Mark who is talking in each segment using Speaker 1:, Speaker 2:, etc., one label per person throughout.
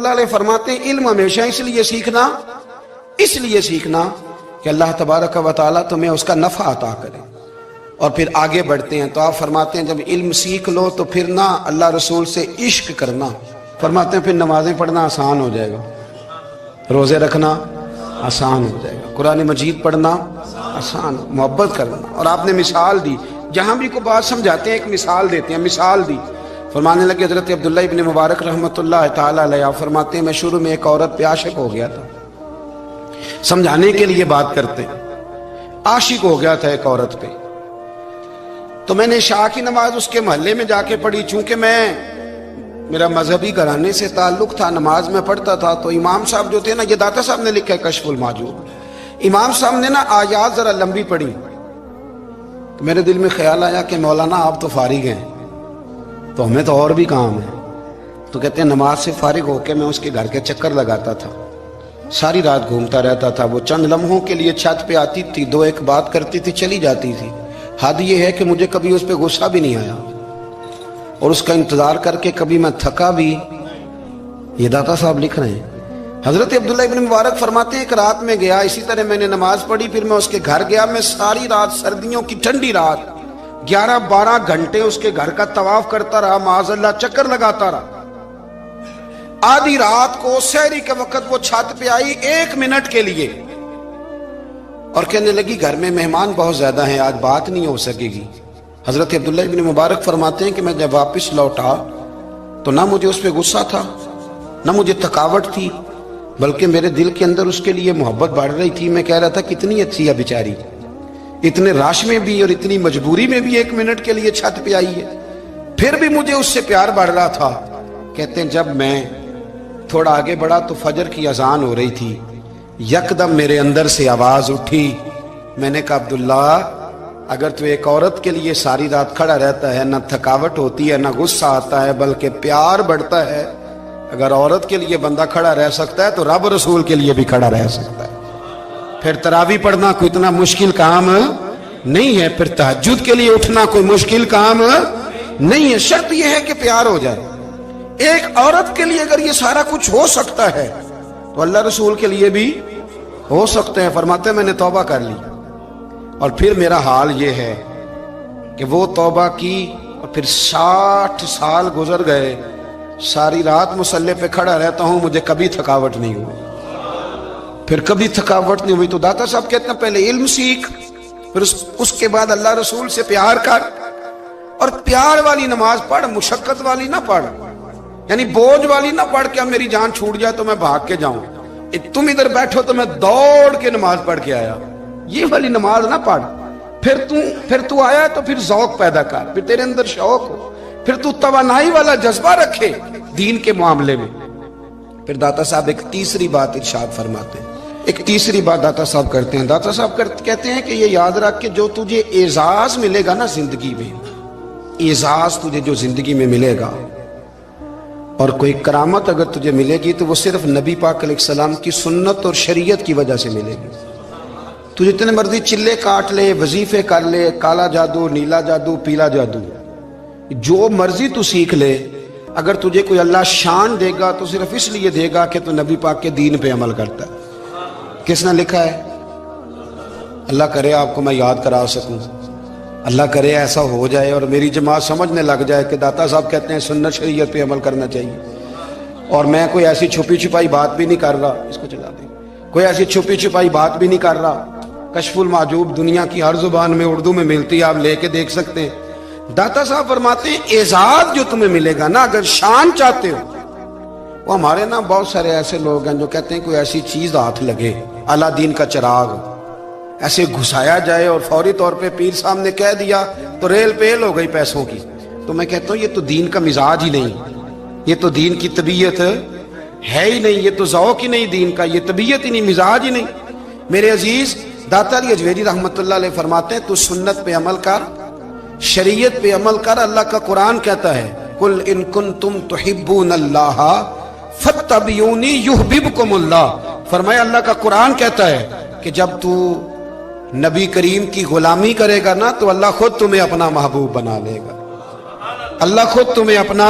Speaker 1: اللہ علیہ فرماتے ہیں علم ہمیشہ اس لیے سیکھنا کہ اللہ تبارک و تعالیٰ تمہیں اس کا نفع عطا کرے، اور پھر آگے بڑھتے ہیں تو آپ فرماتے ہیں جب علم سیکھ لو تو پھر نہ اللہ رسول سے عشق کرنا، فرماتے ہیں پھر نمازیں پڑھنا آسان ہو جائے گا، روزے رکھنا آسان ہو جائے گا، قرآن مجید پڑھنا آسان، محبت کرنا۔ اور آپ نے مثال دی، جہاں بھی کوئی بات سمجھاتے ہیں ایک مثال دیتے ہیں، مثال دی، فرمانے لگے حضرت عبداللہ ابن مبارک رحمۃ اللہ تعالیٰ علیہ، آپ فرماتے ہیں میں شروع میں ایک عورت پہ عاشق ہو گیا تھا، سمجھانے کے لیے بات کرتے، عاشق ہو گیا تھا ایک عورت پہ، تو میں نے عشاء کی نماز اس کے محلے میں جا کے پڑھی، چونکہ میرا مذہبی گھرانے سے تعلق تھا، نماز میں پڑھتا تھا، تو امام صاحب جو تھے نا، یہ داتا صاحب نے لکھا ہے کشف المحجوب، امام صاحب نے نا آیات ذرا لمبی پڑھی، تو میرے دل میں خیال آیا کہ مولانا آپ تو فارغ ہیں تو ہمیں تو اور بھی کام ہے، تو کہتے ہیں نماز سے فارغ ہو کے میں اس کے گھر کے چکر لگاتا تھا، ساری رات گھومتا رہتا تھا، وہ چند لمحوں کے لیے چھت پہ آتی تھی، دو ایک بات کرتی تھی، چلی جاتی تھی، حد یہ ہے کہ مجھے کبھی اس پہ غصہ بھی نہیں آیا، اور اس کا انتظار کر کے کبھی میں تھکا بھی۔ یہ داتا صاحب لکھ رہے ہیں، حضرت عبداللہ ابن مبارک فرماتے ہیں ایک رات میں گیا، اسی طرح میں نے نماز پڑھی، پھر میں اس کے گھر گیا، میں ساری رات، سردیوں کی ٹھنڈی رات 11-12 گھنٹے اس کے گھر کا طواف کرتا رہا، معاذ اللہ چکر لگاتا رہا، آدھی رات کو سحری کے وقت وہ چھت پہ آئی 1 منٹ کے لیے اور کہنے لگی گھر میں مہمان بہت زیادہ ہیں، آج بات نہیں ہو سکے گی۔ حضرت عبداللہ ابن مبارک فرماتے ہیں کہ میں جب واپس لوٹا تو نہ مجھے اس پہ غصہ تھا، نہ مجھے تھکاوٹ تھی، بلکہ میرے دل کے اندر اس کے لیے محبت بڑھ رہی تھی۔ میں کہہ رہا تھا کتنی اچھی ہے بیچاری، اتنے راش میں بھی اور اتنی مجبوری میں بھی 1 منٹ کے لیے چھت پہ آئی ہے، پھر بھی مجھے اس سے پیار بڑھ رہا تھا۔ کہتے ہیں جب میں تھوڑا آگے بڑھا تو فجر کی اذان ہو رہی تھی، یکدم میرے اندر سے آواز اٹھی، میں نے کہا عبداللہ اگر تو ایک عورت کے لیے ساری رات کھڑا رہتا ہے، نہ تھکاوٹ ہوتی ہے، نہ غصہ آتا ہے، بلکہ پیار بڑھتا ہے، اگر عورت کے لیے بندہ کھڑا رہ سکتا ہے تو رب رسول کے لیے بھی کھڑا رہ سکتا ہے۔ پھر تراویح پڑھنا کوئی اتنا مشکل کام نہیں ہے، پھر تہجد کے لیے اٹھنا کوئی مشکل کام نہیں ہے، شرط یہ ہے کہ پیار ہو جائے۔ ایک عورت کے لیے اگر یہ سارا کچھ ہو سکتا ہے تو اللہ رسول کے لیے بھی ہو سکتے ہیں۔ فرماتے ہیں میں نے توبہ کر لی، اور پھر میرا حال یہ ہے کہ وہ توبہ کی اور پھر 60 سال گزر گئے، ساری رات مصلی پہ کھڑا رہتا ہوں، مجھے کبھی تھکاوٹ نہیں ہوئی، پھر کبھی تھکاوٹ نہیں ہوئی۔ تو داتا صاحب کہتے ہیں پہلے علم سیکھ، پھر اس کے بعد اللہ رسول سے پیار کر، اور پیار والی نماز پڑھ، مشقت والی نہ پڑھ، یعنی بوجھ والی نہ پڑھ کہ اب میری جان چھوٹ جائے تو میں بھاگ کے جاؤں، تم ادھر بیٹھو تو میں دوڑ کے نماز پڑھ کے آیا، یہ والی نماز نہ پڑھ۔ پھر تو آیا تو پھر ذوق پیدا کر، پھر تیرے اندر شوق ہو، پھر تو توانائی والا جذبہ رکھے دین کے معاملے میں۔ پھر داتا صاحب ایک تیسری بات ارشاد فرماتے ہیں، ایک تیسری بات داتا صاحب کرتے ہیں، داتا صاحب کہتے ہیں کہ یہ یاد رکھ کہ جو تجھے اعزاز ملے گا نا زندگی میں، اعزاز تجھے جو زندگی میں ملے گا، اور کوئی کرامت اگر تجھے ملے گی تو وہ صرف نبی پاک علیہ السلام کی سنت اور شریعت کی وجہ سے ملے گی۔ تو جتنے مرضی چلے کاٹ لے، وظیفے کر لے، کالا جادو، نیلا جادو، پیلا جادو، جو مرضی تو سیکھ لے، اگر تجھے کوئی اللہ شان دے گا تو صرف اس لیے دے گا کہ تو نبی پاک کے دین پہ عمل کرتا ہے۔ کس نے لکھا ہے؟ اللہ کرے آپ کو میں یاد کرا سکوں، اللہ کرے ایسا ہو جائے اور میری جماعت سمجھنے لگ جائے کہ داتا صاحب کہتے ہیں سنت شریعت پہ عمل کرنا چاہیے، اور میں کوئی ایسی چھپی چھپائی بات بھی نہیں کر رہا، اس کو چلا دیں، کوئی ایسی چھپی چھپائی بات بھی نہیں کر رہا۔ کشف المحجوب دنیا کی ہر زبان میں اردو میں ملتی ہے، آپ لے کے دیکھ سکتے ہیں۔ داتا صاحب فرماتے ہیں اعزاز جو تمہیں ملے گا نا، اگر شان چاہتے ہو، وہ ہمارے نا بہت سارے ایسے لوگ ہیں جو کہتے ہیں کوئی ایسی چیز ہاتھ لگے، اعلیٰ دین کا چراغ ایسے گھسایا جائے اور فوری طور پہ پیر صاحب نے کہہ دیا تو ریل پیل ہو گئی پیسوں کی، تو میں کہتا ہوں یہ تو دین کا مزاج ہی نہیں، یہ تو دین کی طبیعت ہے ہی نہیں، یہ تو ذوق ہی نہیں دین کا، یہ طبیعت ہی نہیں، مزاج ہی نہیں۔ میرے عزیز داتا علی اجویری رحمۃ اللہ علیہ فرماتے ہیں تو سنت پہ عمل کر، شریعت پہ عمل کر۔ اللہ کا قرآن کہتا ہے قل ان کنتم تحبون اللہ فاتبعونی یحببکم اللہ، فرمایا اللہ کا قرآن کہتا ہے کہ جب تو نبی کریم کی غلامی کرے گا نا تو اللہ خود تمہیں اپنا محبوب بنا لے گا، اللہ خود تمہیں اپنا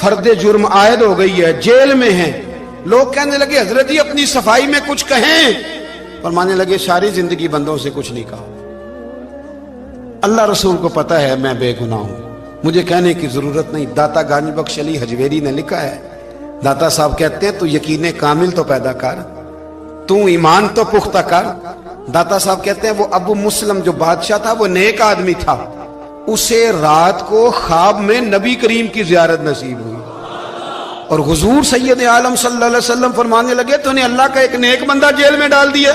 Speaker 1: فرد جرم عائد ہو گئی ہے، جیل میں ہیں. لوگ کہنے لگے حضرت جی اپنی صفائی میں کچھ کہیں. فرمانے لگے ساری زندگی بندوں سے کچھ نہیں کہا. اللہ رسول کو پتا ہے میں بے گناہ ہوں، مجھے کہنے کی ضرورت نہیں. داتا گانج بخش علی حجویری نے لکھا ہے، داتا صاحب کہتے ہیں تو یقین کامل تو پیدا کر، تو ایمان تو پختہ کر. داتا صاحب کہتے ہیں وہ ابو مسلم جو بادشاہ تھا وہ نیک آدمی تھا، اسے رات کو خواب میں نبی کریم کی زیارت نصیب ہوئی اور حضور سید عالم صلی اللہ علیہ وسلم فرمانے لگے تو نے اللہ کا ایک نیک بندہ جیل میں ڈال دیا.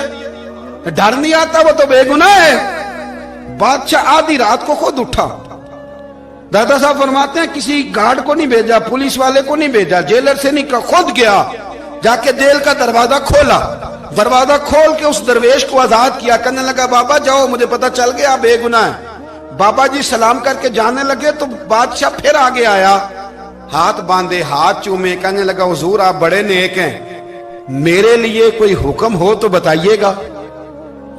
Speaker 1: ڈر نہیں آتا، وہ تو بے گناہ ہے. بادشاہ آدھی رات کو خود اٹھا. دادا صاحب فرماتے ہیں کسی گارڈ کو نہیں بھیجا، پولیس والے کو نہیں بھیجا، جیلر سے نہیں کہا، خود گیا، جا کے جیل کا دروازہ کھولا. دروازہ کھول کے اس درویش کو آزاد کیا. کہنے لگا بابا جاؤ، مجھے پتا چل گیا بے گناہ ہے. بابا جی سلام کر کے جانے لگے تو بادشاہ پھر آگے آیا، ہاتھ باندھے، ہاتھ چومے. کہنے لگا حضور آپ بڑے نیک ہیں، میرے لیے کوئی حکم ہو تو بتائیے گا،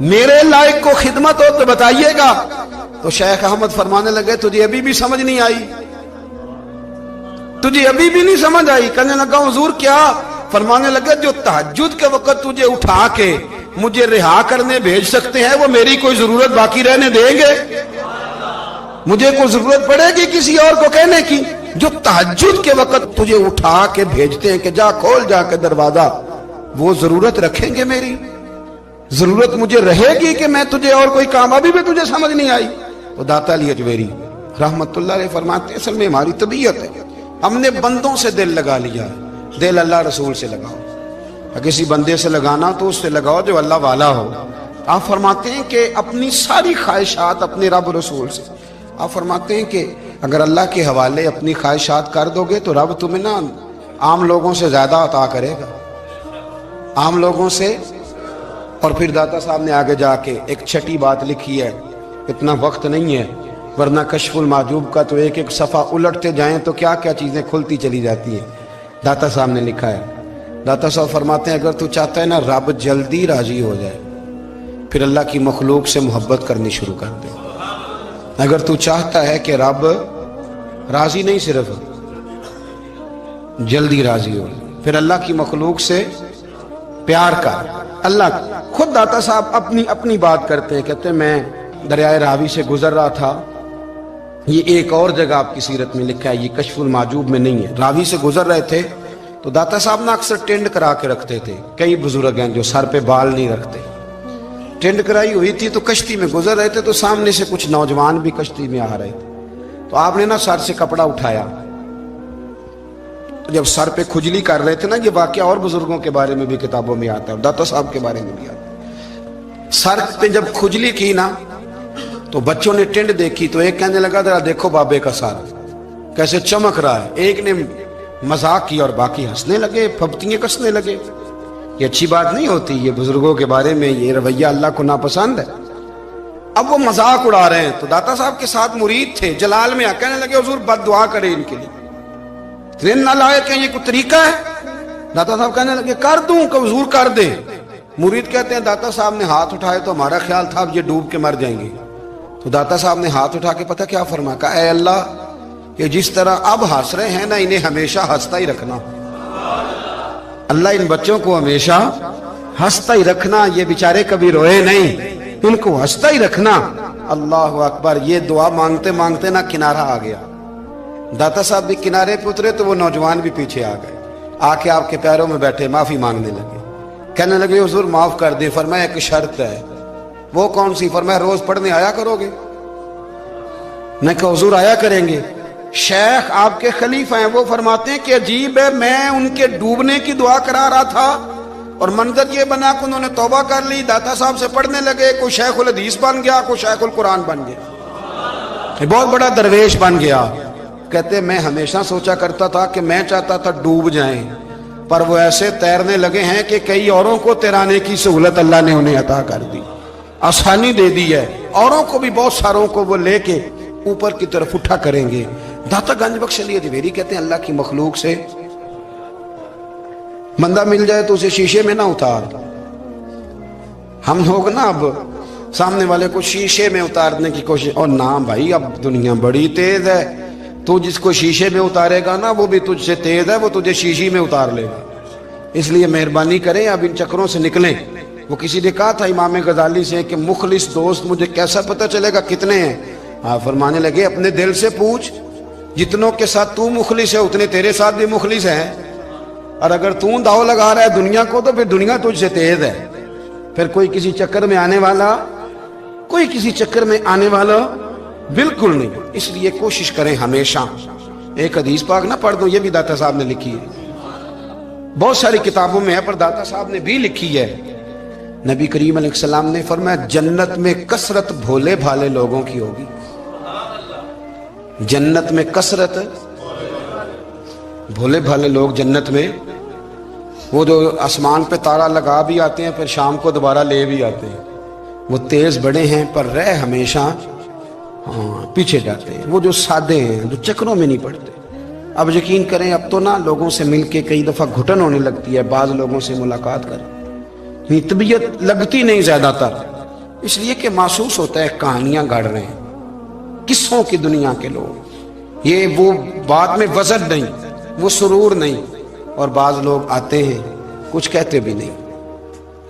Speaker 1: میرے لائق کو خدمت ہو تو بتائیے گا. تو شیخ احمد فرمانے لگے تجھے ابھی بھی سمجھ نہیں آئی، تجھے ابھی بھی نہیں سمجھ آئی. کہنے لگا حضور کیا؟ فرمانے لگے جو تہجد کے وقت تجھے اٹھا کے مجھے رہا کرنے بھیج سکتے ہیں وہ میری کوئی ضرورت باقی رہنے دیں گے؟ مجھے کوئی ضرورت پڑے گی کسی اور کو کہنے کی؟ جو تہجد کے وقت تجھے اٹھا کے بھیجتے ہیں کہ جا کھول جا کے دروازہ، وہ ضرورت رکھیں گے میری؟ ضرورت مجھے رہے گی کہ میں تجھے اور کوئی کام؟ ابھی بھی تجھے سمجھ نہیں آئی؟ تو داتا علی حجویری رحمت اللہ علیہ فرماتے ہیں اصل میں ہماری طبیعت ہے، ہم نے بندوں سے دل لگا لیا ہے. دل اللہ رسول سے لگاؤ، کسی بندے سے لگانا تو اس سے لگاؤ جو اللہ والا ہو. آپ فرماتے ہیں کہ اپنی ساری خواہشات اپنے رب رسول سے، آپ فرماتے ہیں کہ اگر اللہ کے حوالے اپنی خواہشات کر دو گے تو رب تمہیں نا عام لوگوں سے زیادہ عطا کرے گا، عام لوگوں سے. اور پھر داتا صاحب نے آگے جا کے ایک چھٹی بات لکھی ہے، اتنا وقت نہیں ہے ورنہ کشف المحجوب کا تو ایک ایک صفحہ الٹتے جائیں تو کیا کیا چیزیں کھلتی چلی جاتی ہیں. داتا صاحب نے لکھا ہے، داتا صاحب فرماتے ہیں اگر تو چاہتا ہے نا رب جلدی راضی ہو جائے پھر اللہ کی مخلوق سے محبت کرنی شروع کر دے. اگر تو چاہتا ہے کہ رب راضی نہیں صرف جلدی راضی ہو پھر اللہ کی مخلوق سے پیار کر. اللہ خود داتا صاحب اپنی بات کرتے ہیں، کہتے ہیں میں دریائے راوی سے گزر رہا تھا، یہ ایک اور جگہ آپ کی سیرت میں لکھا ہے، یہ کشف المحجوب میں نہیں ہے. راوی سے گزر رہے تھے تو داتا صاحب نے اکثر ٹینڈ کرا کے رکھتے تھے. کئی بزرگ ہیں جو سر پہ بال نہیں رکھتے، ٹینڈ کرائی ہوئی تھی تو کشتی میں گزر رہے تھے تو سامنے سے کچھ نوجوان بھی کشتی میں آ رہے تھے تو آپ نے نا سر سے کپڑا اٹھایا. تو جب سر پہ کھجلی کر رہے تھے نا، یہ واقعہ اور بزرگوں کے بارے میں بھی کتابوں میں آتا ہے، داتا صاحب کے بارے میں بھی آتا ہے. سر پہ جب کھجلی کی نا تو بچوں نے ٹینڈ دیکھی تو ایک کہنے لگا ذرا دیکھو بابے کا سر کیسے چمک رہا ہے. ایک نے مذاق کیا اور باقی ہنسنے لگے، پھپتیاں کسنے لگے. یہ اچھی بات نہیں ہوتی، یہ بزرگوں کے بارے میں یہ رویہ اللہ کو ناپسند ہے. اب وہ مذاق اڑا رہے ہیں تو داتا صاحب کے ساتھ مرید تھے جلال میں کہنے لگے حضور بد دعا کرے ان کے لیے، اتنے نالائق ہیں، یہ کوئی طریقہ ہے؟ داتا صاحب کہنے لگے کر دوں کہ حضور کر دے. مرید کہتے ہیں داتا صاحب نے ہاتھ اٹھائے تو ہمارا خیال تھا اب یہ ڈوب کے مر جائیں گے. تو داتا صاحب نے ہاتھ اٹھا کے پتہ کیا فرمایا؟ کہا اے اللہ یہ جس طرح اب ہنس رہے ہیں نا انہیں ہمیشہ ہنستا ہی رکھنا. اللہ ان بچوں کو ہمیشہ ہنستا ہی رکھنا، یہ بیچارے کبھی روئے نہیں، ان کو ہنستا ہی رکھنا. اللہ اکبر. یہ دعا مانگتے مانگتے نا کنارہ آ گیا. داتا صاحب بھی کنارے پہ اترے تو وہ نوجوان بھی پیچھے آ گئے، آ کے آپ کے پیروں میں بیٹھے معافی مانگنے لگے. کہنے لگے حضور معاف کر دیں. فرمایا ایک شرط ہے. وہ کون سی؟ فرمایا روز پڑھنے آیا کرو گے؟ میں کہا حضور آیا کریں گے. شیخ آپ کے خلیفہ ہیں، وہ فرماتے ہیں کہ عجیب ہے میں ان کے ڈوبنے کی دعا کرا رہا تھا اور منظر یہ بنا کہ انہوں نے توبہ کر لی، داتا صاحب سے پڑھنے لگے، کوئی شیخ الحدیث بن گیا، کوئی شیخ القرآن بن گیا، بہت بڑا درویش بن گیا. کہتے میں ہمیشہ سوچا کرتا تھا کہ میں چاہتا تھا ڈوب جائیں، پر وہ ایسے تیرنے لگے ہیں کہ کئی اوروں کو تیرانے کی سہولت اللہ نے انہیں عطا کر دی، آسانی دے دی ہے. اوروں کو بھی بہت ساروں کو وہ لے کے اوپر کی طرف اٹھا کریں گے. داتا گنج بخش علی حجویری کہتے ہیں اللہ کی مخلوق سے بندہ مل جائے تو اسے شیشے میں نہ اتار. ہم لوگ نا اب سامنے والے کو شیشے میں اتارنے کی کوشش، اور نہ بھائی اب دنیا بڑی تیز ہے، تو جس کو شیشے میں اتارے گا نا وہ بھی تجھ سے تیز ہے، وہ تجھے شیشی میں اتار لے گا. اس لیے مہربانی کریں اب ان چکروں سے نکلیں. وہ کسی نے کہا تھا امام غزالی سے کہ مخلص دوست مجھے کیسا پتہ چلے گا کتنے ہیں؟ آپ فرمانے لگے اپنے دل سے پوچھ، جتنوں کے ساتھ تو مخلص ہے اتنے تیرے ساتھ بھی مخلص ہیں، اور اگر تو داؤ لگا رہا ہے دنیا کو تو پھر دنیا تجھ سے تیز ہے. پھر کوئی کسی چکر میں آنے والا بالکل نہیں. اس لیے کوشش کریں ہمیشہ. ایک حدیث پاک نہ پڑھ دوں، یہ بھی داتا صاحب نے لکھی ہے، بہت ساری کتابوں میں ہے پر داتا صاحب نے بھی لکھی ہے. نبی کریم علیہ السلام نے فرمایا جنت میں کثرت بھولے بھالے لوگوں کی ہوگی. جنت میں کثرت بھولے بھالے لوگ جنت میں، وہ جو آسمان پہ تارا لگا بھی آتے ہیں پھر شام کو دوبارہ لے بھی آتے ہیں. وہ تیز بڑے ہیں پر رہ ہمیشہ پیچھے جاتے ہیں. وہ جو سادے ہیں جو چکروں میں نہیں پڑتے. اب یقین کریں اب تو نا لوگوں سے مل کے کئی دفعہ گھٹن ہونے لگتی ہے. بعض لوگوں سے ملاقات کر طبیعت لگتی نہیں زیادہ تر، اس لیے کہ محسوس ہوتا ہے کہانیاں گاڑ رہے ہیں، قصوں کی دنیا کے لوگ. یہ وہ بات میں وزن نہیں، وہ سرور نہیں. اور بعض لوگ آتے ہیں کچھ کہتے بھی نہیں،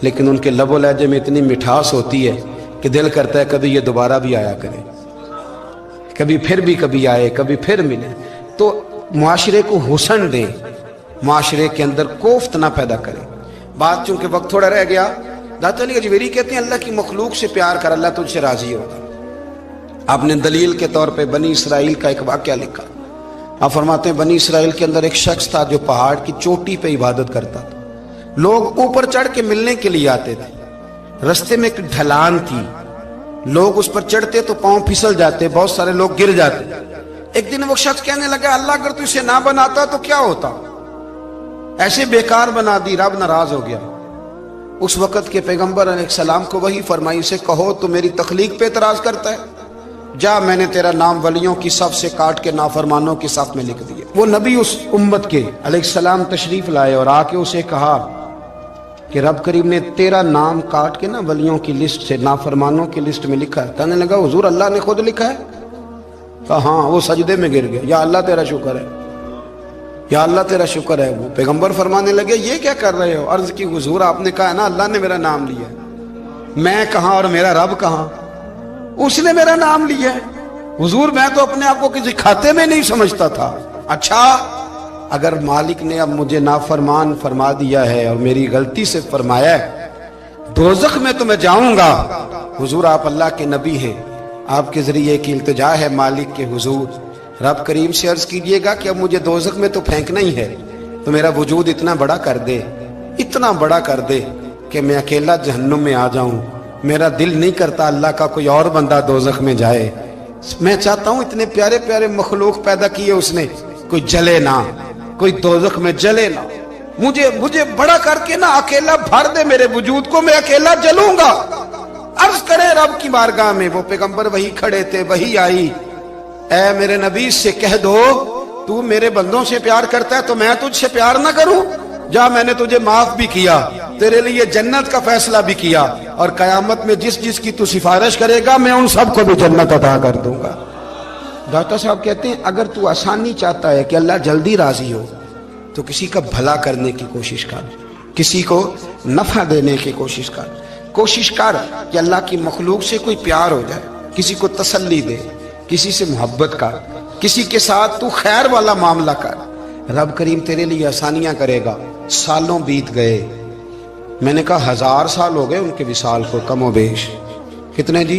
Speaker 1: لیکن ان کے لب و لہجے میں اتنی مٹھاس ہوتی ہے کہ دل کرتا ہے کبھی یہ دوبارہ بھی آیا کرے، کبھی آئے، کبھی پھر ملے. تو معاشرے کو حسن دیں، معاشرے کے اندر کوفت نہ پیدا کریں. بات چونکہ وقت تھوڑا رہ گیا، داتا علی اجمیری کہتے ہیں اللہ کی مخلوق سے پیار کر، اللہ تجھ سے راضی ہوگا. آپ نے دلیل کے طور پہ بنی اسرائیل کا ایک واقعہ لکھا. آپ فرماتے ہیں بنی اسرائیل کے اندر ایک شخص تھا جو پہاڑ کی چوٹی پہ عبادت کرتا تھا. لوگ اوپر چڑھ کے ملنے کے لیے آتے تھے. رستے میں ایک ڈھلان تھی، لوگ اس پر چڑھتے تو پاؤں پھسل جاتے، بہت سارے لوگ گر جاتے. ایک دن وہ شخص کہنے لگا اللہ اگر تو اسے نہ بناتا تو کیا ہوتا، ایسے بیکار بنا دی. رب ناراض ہو گیا. اس وقت کے پیغمبر علیہ السلام کو وہی فرمائی اسے کہو تو میری تخلیق پہ اعتراض کرتا ہے، جا میں نے تیرا نام ولیوں کی صف سے کاٹ کے نافرمانوں کی صف میں لکھ دیا. وہ نبی اس امت کے علیہ السلام تشریف لائے اور آ کے اسے کہا کہ رب کریم نے تیرا نام کاٹ کے نا ولیوں کی لسٹ سے نافرمانوں کی لسٹ میں لکھا ہے. کہنے لگا حضور اللہ نے خود لکھا ہے؟ کہا ہاں. وہ سجدے میں گر گیا، یا اللہ تیرا شکر ہے، یا اللہ تیرا شکر ہے. وہ پیغمبر فرمانے لگے یہ کیا کر رہے ہو؟ عرض کی حضور آپ نے کہا ہے نا اللہ نے میرا نام لیا ہے، میں کہاں اور میرا رب کہاں؟ اس نے میرا نام لیا ہے. حضور میں تو اپنے آپ کو کسی کھاتے میں نہیں سمجھتا تھا. اچھا اگر مالک نے اب مجھے نافرمان فرما دیا ہے اور میری غلطی سے فرمایا ہے دوزخ میں تو میں جاؤں گا. حضور آپ اللہ کے نبی ہیں، آپ کے ذریعے کی التجا ہے مالک کے حضور، رب کریم سے عرض کیجئے گا کہ اب مجھے دوزخ میں تو پھینکنا ہی ہے، تو میرا وجود اتنا بڑا کر دے، اتنا بڑا کر دے کہ میں اکیلا جہنم میں آ جاؤں. میرا دل نہیں کرتا اللہ کا کوئی اور بندہ دوزخ میں جائے. میں چاہتا ہوں اتنے پیارے پیارے مخلوق پیدا کیے اس نے، کوئی جلے نہ، کوئی دوزخ میں جلے نہ. مجھے بڑا کر کے نا اکیلا بھر دے میرے وجود کو، میں اکیلا جلوں گا. عرض کرے رب کی بارگاہ میں. وہ پیغمبر وہی کھڑے تھے، وہی آئی. اے میرے نبی سے کہہ دو تو میرے بندوں سے پیار کرتا ہے تو میں تجھ سے پیار نہ کروں؟ جا میں نے تجھے معاف بھی کیا، تیرے لیے جنت کا فیصلہ بھی کیا، اور قیامت میں جس کی تو سفارش کرے گا میں ان سب کو بھی جنت عطا کر دوں گا. داتا صاحب کہتے ہیں اگر تو آسانی چاہتا ہے کہ اللہ جلدی راضی ہو تو کسی کا بھلا کرنے کی کوشش کر، کسی کو نفع دینے کی کوشش کر. کوشش کر کہ اللہ کی مخلوق سے کوئی پیار ہو جائے، کسی کو تسلی دے، کسی سے محبت کر، کسی کے ساتھ تو خیر والا معاملہ کر. رب کریم تیرے لیے آسانیاں کرے گا. سالوں بیت گئے، میں نے کہا 1000 سال ہو گئے ان کے وصال کو کم و بیش. کتنے جی؟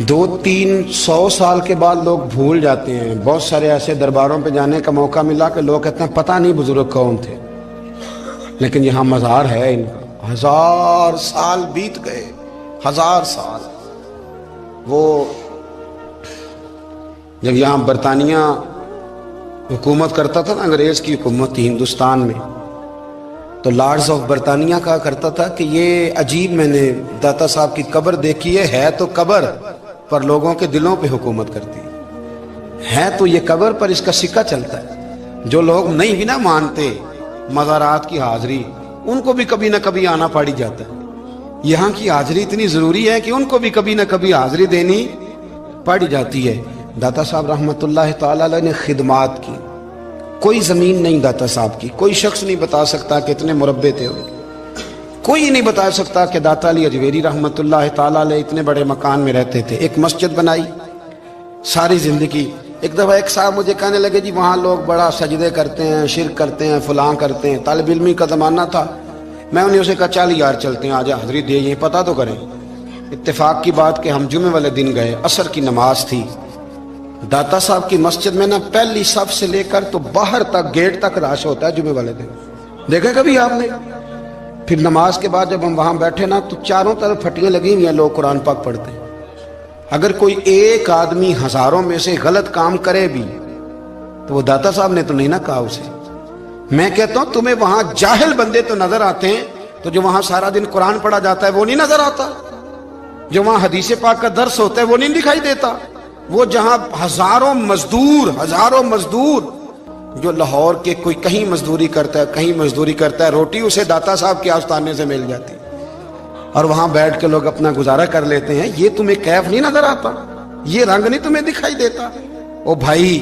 Speaker 1: 200-300 سال کے بعد لوگ بھول جاتے ہیں. بہت سارے ایسے درباروں پہ جانے کا موقع ملا کہ لوگ کہتے ہیں پتہ نہیں بزرگ کون تھے، لیکن یہاں مزار ہے ان کا. 1000 سال بیت گئے، 1000 سال. وہ جب یہاں برطانیہ حکومت کرتا تھا نا، انگریز کی حکومت تھی ہندوستان میں، تو لارڈز آف برطانیہ کہا کرتا تھا کہ یہ عجیب، میں نے داتا صاحب کی قبر دیکھی ہے تو قبر پر لوگوں کے دلوں پہ حکومت کرتی ہے تو یہ قبر پر اس کا سکہ چلتا ہے. جو لوگ نہیں بھی نہ مانتے مزارات کی حاضری، ان کو بھی کبھی نہ کبھی آنا پڑ جاتا ہے. یہاں کی حاضری اتنی ضروری ہے کہ ان کو بھی کبھی نہ کبھی حاضری دینی پڑ جاتی ہے. داتا صاحب رحمۃ اللہ تعالی علیہ نے خدمات کی، کوئی زمین نہیں داتا صاحب کی، کوئی شخص نہیں بتا سکتا کہ اتنے مربع تھے، کوئی نہیں بتا سکتا کہ داتا علی اجویری رحمۃ اللہ تعالی علیہ اتنے بڑے مکان میں رہتے تھے۔ ایک مسجد بنائی ساری زندگی۔ ایک دفعہ ایک صاحب مجھے کہنے لگے جی وہاں لوگ بڑا سجدے کرتے ہیں، شرک کرتے ہیں، فلاں کرتے ہیں، طالب علمی کا زمانہ تھا۔ میں انہیں اسے کہا چل یار چلتے ہیں، آج حاضری دے، یہ پتہ تو کریں۔ اتفاق کی بات کہ ہم جمعے والے دن گئے، عصر کی نماز تھی، داتا صاحب کی مسجد میں نا پہلی صف سے لے کر تو باہر تک گیٹ تک رش ہوتا ہے جمعے والے دن، دیکھیں کبھی آپ نے؟ پھر نماز کے بعد جب ہم وہاں بیٹھے نا تو چاروں طرف پھٹیاں لگی ہوئی ہیں، لوگ قرآن پاک پڑھتے ہیں۔ اگر کوئی ایک آدمی ہزاروں میں سے غلط کام کرے بھی تو وہ داتا صاحب نے تو نہیں نہ کہا اسے۔ میں کہتا ہوں تمہیں وہاں جاہل بندے تو نظر آتے ہیں، تو جو وہاں سارا دن قرآن پڑھا جاتا ہے وہ نہیں نظر آتا؟ جو وہاں حدیث پاک کا درس ہوتا ہے وہ نہیں دکھائی دیتا؟ وہ جہاں ہزاروں مزدور جو لاہور کے کوئی کہیں مزدوری کرتا ہے، کہیں مزدوری کرتا ہے، روٹی اسے داتا صاحب کے آستانے سے مل جاتی، اور وہاں بیٹھ کے لوگ اپنا گزارا کر لیتے ہیں۔ یہ تمہیں کیف نہیں نظر آتا؟ یہ رنگ نہیں تمہیں دکھائی دیتا؟ او بھائی،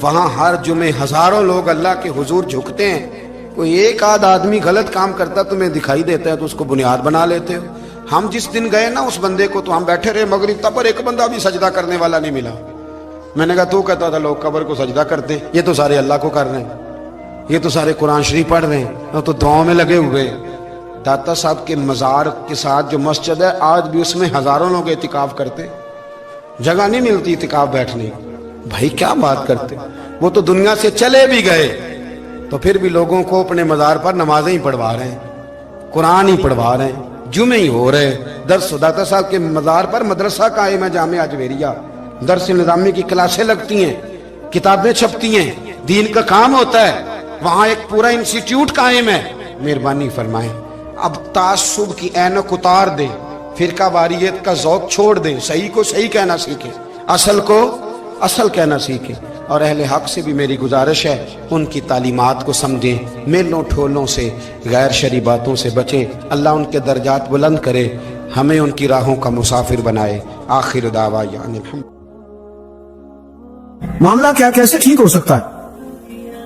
Speaker 1: وہاں ہر جمعے ہزاروں لوگ اللہ کے حضور جھکتے ہیں، کوئی ایک آدھ آدمی غلط کام کرتا تمہیں دکھائی دیتا ہے تو اس کو بنیاد بنا لیتے ہو۔ ہم جس دن گئے نا اس بندے کو تو ہم بیٹھے رہے مغرب تک، پر ایک بندہ بھی سجدہ کرنے والا نہیں ملا۔ میں نے کہا تو کہتا تھا لوگ قبر کو سجدہ کرتے ہیں، یہ تو سارے اللہ کو کر رہے ہیں، یہ تو سارے قرآن شریف پڑھ رہے ہیں، وہ تو دعاؤں میں لگے ہوئے۔ داتا صاحب کے مزار کے ساتھ جو مسجد ہے آج بھی اس میں ہزاروں لوگ اعتکاف کرتے، جگہ نہیں ملتی اعتکاف بیٹھنے۔ بھائی کیا بات کرتے؟ وہ تو دنیا سے چلے بھی گئے تو پھر بھی لوگوں کو اپنے مزار پر نمازیں ہی پڑھوا رہے ہیں، قرآن ہی پڑھوا رہے ہیں، جمعے ہی ہو رہے درس۔ داتا صاحب کے مزار پر مدرسہ قائم ہے جامعہ اجویریہ، درس نظامی کی کلاسیں لگتی ہیں، کتابیں چھپتی ہیں، دین کا کام ہوتا ہے، وہاں ایک پورا انسٹیٹیوٹ قائم ہے۔ مہربانی فرمائیں اب تعصب کی اینک اتار دیں، فرقہ واریت کا ذوق چھوڑ دیں، صحیح کو صحیح کہنا سیکھیں، اصل کو اصل کہنا سیکھیں۔ اور اہل حق سے بھی میری گزارش ہے ان کی تعلیمات کو سمجھیں، میلوں ٹھولوں سے، غیر شرعی باتوں سے بچیں۔ اللہ ان کے درجات بلند کرے، ہمیں ان کی راہوں کا مسافر بنائے۔ آخر دعوانا الحمد۔
Speaker 2: معاملہ کیا کیسے ٹھیک ہو سکتا ہے؟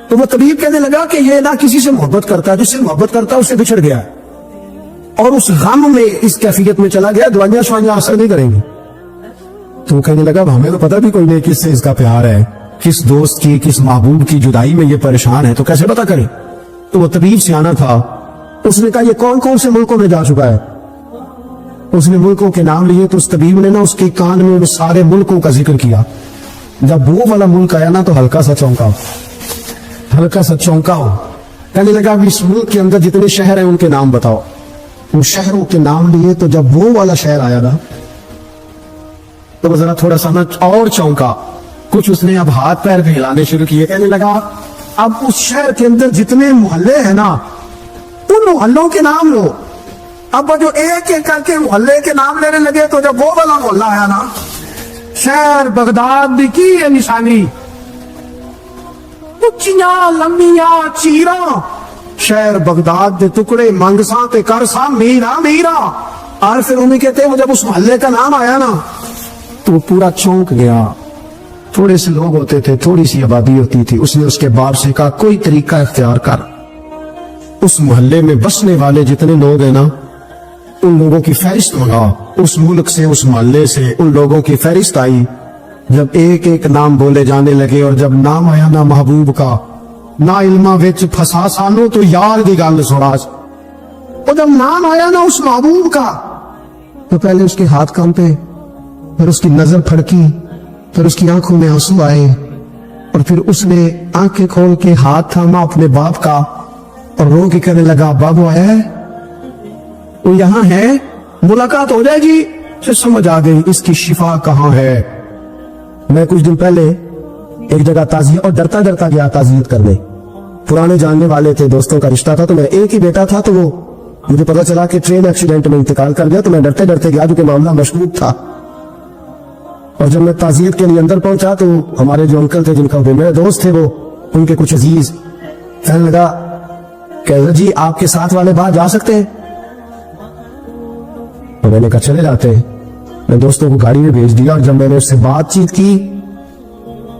Speaker 2: تو وہ طبیب کہنے لگا کہ یہ نہ کسی سے محبت کرتا ہے، جس سے محبت کرتا ہے اس سے بچھڑ گیا ہے، اور اس غم میں اس کیفیت میں چلا گیا، دوائیاں شوائیاں اثر نہیں کریں گی۔ تو وہ کہنے لگا ہمیں تو پتہ بھی کوئی نہیں کس سے اس کا پیار ہے، کس دوست کی، کس محبوب کی جدائی میں یہ پریشان ہے، تو کیسے پتہ کریں؟ تو وہ طبیب سیانا تھا، اس نے کہا یہ کون کون سے ملکوں میں جا چکا ہے؟ اس نے ملکوں کے نام لیے تو اس طبیب نے نا اس کے کان میں وہ سارے ملکوں کا ذکر کیا۔ جب وہ والا ملک آیا نا تو ہلکا سا چونکا ہو، کہنے لگا اس ملک کے اندر جتنے شہر ہیں ان کے نام بتاؤ۔ ان شہروں کے نام لیے تو جب وہ والا شہر آیا نا تو وہ ذرا تھوڑا سا اور چونکا، کچھ اس نے اب ہاتھ پیر بھی ہلانے شروع کیے، کہنے لگا اب اس شہر کے اندر جتنے محلے ہیں نا ان محلوں کے نام لو۔ اب جو ایک ایک کر کے محلے کے نام لینے لگے تو جب وہ والا محلہ آیا نا، شہر بغداد بھی کی ہے نشانی، اچیاں لمبیاں چیراں، شہر بغداد دے ٹکڑے منگساں تے کرساں میرا۔ اور پھر انہیں کہتے ہیں جب اس محلے کا نام آیا نا تو وہ پورا چونک گیا۔ تھوڑے سے لوگ ہوتے تھے، تھوڑی سی آبادی ہوتی تھی، اس نے اس کے باپ سے کہا کوئی طریقہ اختیار کر، اس محلے میں بسنے والے جتنے لوگ ہیں نا ان لوگوں کی فہرست منگا۔ اس ملک سے، اس محلے سے ان لوگوں کی فہرست آئی۔ جب ایک ایک نام بولے جانے لگے اور جب نام آیا نا محبوب کا، نہ علمہ وچ پھسا سانو تو یار دی گل سنا، اور جب نام آیا نا اس محبوب کا تو پہلے اس کے ہاتھ کانپے، پھر اس کی نظر پھڑکی، پھر اس کی آنکھوں میں آنسو آئے، اور پھر اس نے آنکھیں کھول کے ہاتھ تھاما اپنے باپ کا اور رو کے کہنے لگا بابو آیا ہے، وہ یہاں ہے، ملاقات ہو جائے گی۔ پھر سمجھ آ گئی اس کی شفا کہاں ہے۔ میں کچھ دن پہلے ایک جگہ تعزیت، اور ڈرتا ڈرتا گیا تعزیت کرنے، پرانے جاننے والے تھے، دوستوں کا رشتہ تھا، تو میں ایک ہی بیٹا تھا، تو وہ مجھے پتا چلا کہ ٹرین ایکسیڈنٹ میں انتقال کر گیا، تو میں ڈرتے ڈرتے گیا کیونکہ معاملہ مشہور تھا۔ اور جب میں تعزیت کے لیے اندر پہنچا تو ہمارے جو انکل تھے جن کا میرے دوست تھے، وہ ان کے کچھ عزیز کہنے لگا کہ جی آپ کے ساتھ والے باہر جا سکتے ہیں؟ تو میں نے کہا چلے جاتے ہیں۔ میں دوستوں کو گاڑی میں بھیج دیا، اور جب میں نے اس سے بات چیت کی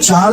Speaker 2: 4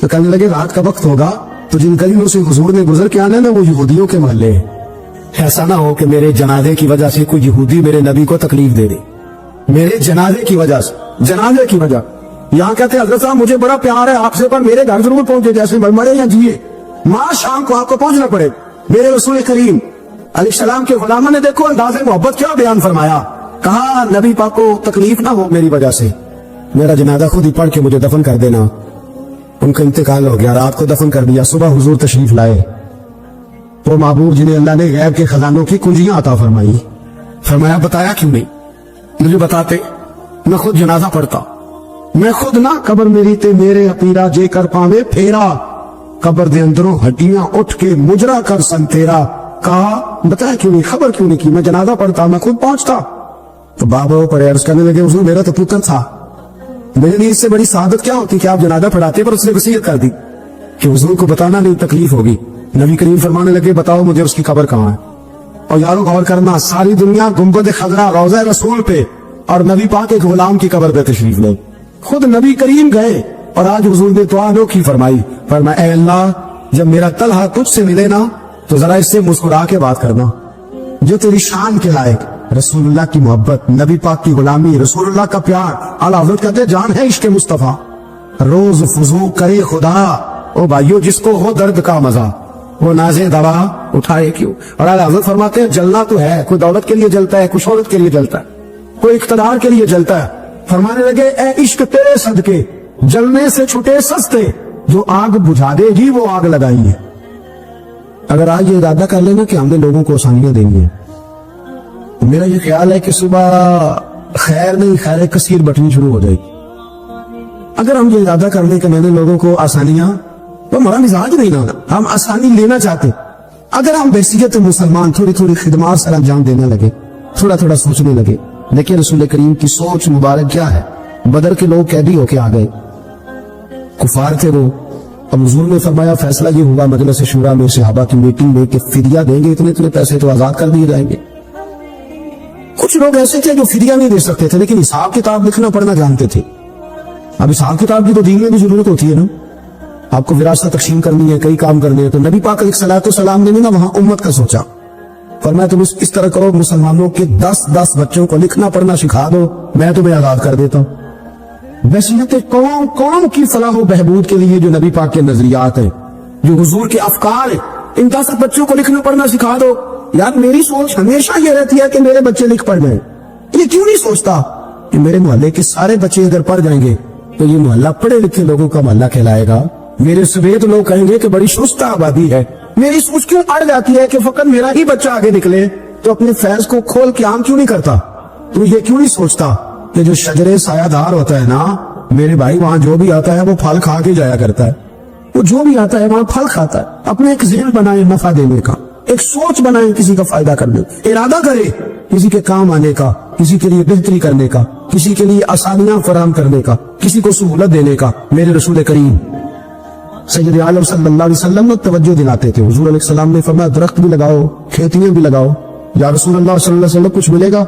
Speaker 2: تو کہنے لگے رات کا وقت ہوگا تو جن گلیوں سے حضور نے گزر کے آنا نا وہ یہودیوں کے محلے ہیں، ایسا نہ ہو کہ میرے جنازے کی وجہ سے کوئی یہودی میرے نبی کو تکلیف دے دے، میرے جنازے کی وجہ سے، جنازے کی وجہ یہاں کہتے ہیں حضرت صاحب مجھے بڑا پیار ہے آپ سے، پر میرے گھر ضرور پہنچے، جیسے مرے یا جیے، ماں شام کو آپ کو پہنچنا پڑے۔ میرے رسول کریم علیہ السلام کے غلاموں نے دیکھو انداز محبت کیا بیان فرمایا، کہا نبی پاک کو تکلیف نہ ہو میری وجہ سے، میرا جنازہ خود ہی پڑھ کے مجھے دفن کر دینا۔ ان کا انتقال ہو گیا، رات کو دفن کر دیا، صبح حضور تشریف لائے، وہ محبوب جنہیں اللہ نے غیب کے خزانوں کی کنجیاں عطا فرمائی، فرمایا بتایا کیوں نہیں، مجھے بتاتے میں خود جنازہ پڑھتا، میں خود نہ قبر میری تے میرے اپیرا جے کر پاوے پھیرا، قبر دے اندروں ہڈیاں اٹھ کے مجرا کر سن تیرا، کہا بتایا کیوں نہیں، خبر کیوں نہیں کی، میں جنازہ پڑھتا، میں خود پہنچتا۔ تو بابا وہ پڑے عرض کرنے لگے حضور میرا تو پتر تھا، میرے لیے اس سے بڑی سعادت کیا ہوتی کہ آپ جنازہ پڑھاتے، پر اس نے وصیت کر دی کہ حضور کو بتانا نہیں تکلیف ہوگی۔ نبی کریم فرمانے لگے بتاؤ مجھے اس کی قبر کہاں ہے۔ اور یارو غور کرنا، ساری دنیا گنبد خضرا روضہ رسول پہ اور نبی پاک ایک غلام کی قبر پہ تشریف لے، خود نبی کریم گئے اور آج حضور نے دعا انوکھی فرمائی، فرمایا اے اللہ جب میرا طلحہ تجھ سے ملے نا تو ذرا اس سے مسکرا کے بات کرنا، جو تیری شان کے لائق، رسول اللہ کی محبت، نبی پاک کی غلامی، رسول اللہ کا پیار۔ اعلیٰ حضرت کہتے جان ہے عشق مصطفیٰ، روز فضو کرے خدا، او بھائیو جس کو ہو درد کا مزہ وہ نازے دوا اٹھائے کیوں۔ اور اعلیٰ حضرت فرماتے ہیں جلنا تو ہے، کوئی دولت کے لیے جلتا ہے، کوئی شہرت کے لیے جلتا ہے، کوئی اقتدار کے لیے جلتا ہے۔ فرمانے لگے اے عشق تیرے صدقے جلنے سے چھٹے سستے، جو آگ بجھا دے گی وہ آگ لگائی ہے۔ اگر آج یہ ارادہ کر لینا کہ ہم نے لوگوں کو آسانیاں دیں گے، میرا یہ خیال ہے کہ صبح خیر نہیں خیر کثیر بٹنی شروع ہو جائے گی۔ اگر ہم یہ ارادہ کر لیں کہ میں نے لوگوں کو آسانیاں، تو ہمارا مزاج نہیں نا، ہم آسانی لینا چاہتے۔ اگر ہم بحیثیت مسلمان تھوڑی تھوڑی خدمات سر انجام دینے لگے، تھوڑا تھوڑا سوچنے لگے، دیکھیں رسول کریم کی سوچ مبارک کیا ہے۔ بدر کے لوگ قیدی ہو کے آ گئے، کفار تھے وہ، اب حضور نے فرمایا فیصلہ یہ ہوا مجلس شورا میں صحابہ کی میٹنگ میں کہ فدیہ دیں گے اتنے اتنے پیسے تو آزاد کر دیے جائیں گے۔ کچھ لوگ ایسے تھے جو فدیہ نہیں دے سکتے تھے لیکن حساب کتاب لکھنا پڑھنا جانتے تھے۔ اب حساب کتاب کی تو دین میں بھی ضرورت ہوتی ہے نا، آپ کو وراثت تقسیم کرنی ہے، کئی کام کرنے ہیں، تو نبی پاک علیہ الصلوۃ والسلام نے نا وہاں امت کا سوچا، فرمایا تم اس طرح کرو مسلمانوں کے 10 بچوں کو لکھنا پڑھنا سکھا دو، میں تمہیں آزاد کر دیتا ہوں۔ بحیثیت قوم کی فلاح و بہبود کے لیے جو نبی پاک کے نظریات ہیں، جو حضور کے افکار ہیں، ان 10 بچوں کو لکھنا پڑھنا سکھا دو۔ یار میری سوچ ہمیشہ یہ رہتی ہے کہ میرے بچے لکھ پڑھ جائیں، یہ کیوں نہیں سوچتا کہ میرے محلے کے سارے بچے اگر پڑھ جائیں گے تو یہ محلہ پڑھے لکھے لوگوں کا محلہ کہلائے گا، میرے سویت لوگ کہیں گے کہ بڑی شستہ آبادی ہے۔ میری سوچ کیوں اڑ جاتی ہے کہ فقط میرا ہی بچہ آگے نکلے، تو اپنے فیض کو کھول کے عام کیوں نہیں کرتا؟ تو یہ کیوں نہیں سوچتا کہ جو شجرے سایہ دار ہوتا ہے نا میرے بھائی، وہاں جو بھی آتا ہے وہ پھل کھا کے جایا کرتا ہے، وہ جو بھی آتا ہے وہاں پھل کھاتا ہے۔ اپنے ایک ذہن بنائے نفع دینے کا، ایک سوچ بنائے کسی کا فائدہ کرنے، ارادہ کرے کسی کے کام آنے کا، کسی کے لیے بہتری کرنے کا، کسی کے لیے آسانیاں فراہم کرنے کا، کسی کو سہولت دینے کا۔ میرے رسول کریم سید عالم صلی اللہ علیہ وسلم نے توجہ دلاتے تھے، حضور علیہ السلام نے فرمایا درخت بھی لگاؤ، کھیتیاں بھی لگاؤ، یا رسول اللہ صلی اللہ علیہ وسلم کچھ ملے گا؟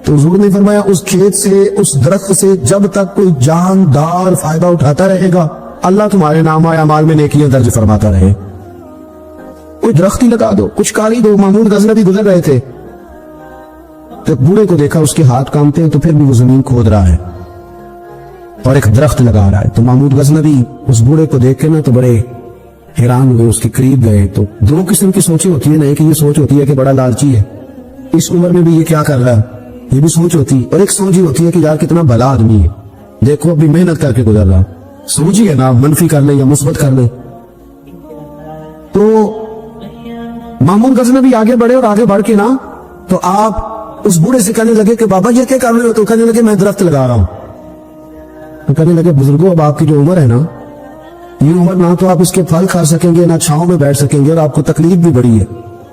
Speaker 2: تو حضور نے فرمایا اس کھیت سے، اس درخت سے جب تک کوئی جاندار فائدہ اٹھاتا رہے گا اللہ تمہارے نام اعمال میں نیکیاں درج فرماتا رہے۔ کوئی درخت ہی لگا دو، کچھ کاری دو۔ محمود غزنوی گزر رہے تھے تو بوڑھے کو دیکھا اس کے ہاتھ کامتے ہیں تو پھر بھی وہ زمین کھود رہا ہے اور ایک درخت لگا رہا ہے۔ تو محمود غزنوی اس بوڑھے کو دیکھ کے نا تو بڑے حیران ہوئے، اس کے قریب گئے۔ تو دو قسم کی سوچیں ہوتی ہیں نا، ایک یہ سوچ ہوتی ہے کہ بڑا لالچی ہے، اس عمر میں بھی یہ کیا کر رہا ہے، یہ بھی سوچ ہوتی ہے، اور ایک سوچ ہی ہوتی ہے کہ یار کتنا بھلا آدمی ہے، دیکھو ابھی محنت کر کے گزر رہا۔ سوچ ہی ہے نا، منفی کر لیں یا مثبت کر لیں۔ تو محمود غزنوی آگے بڑھے اور آگے بڑھ کے نا تو آپ اس بوڑھے سے کہنے لگے کہ بابا یہ کیا کر رہے ہو؟ تو کہنے لگے میں درخت لگا رہا ہوں۔ تو کہنے لگے بزرگوں اب آپ کی جو عمر ہے نا، یہ عمر نہ تو آپ اس کے پھل کھا سکیں گے نہ چھاؤں میں بیٹھ سکیں گے، اور آپ کو تکلیف بھی بڑی ہے۔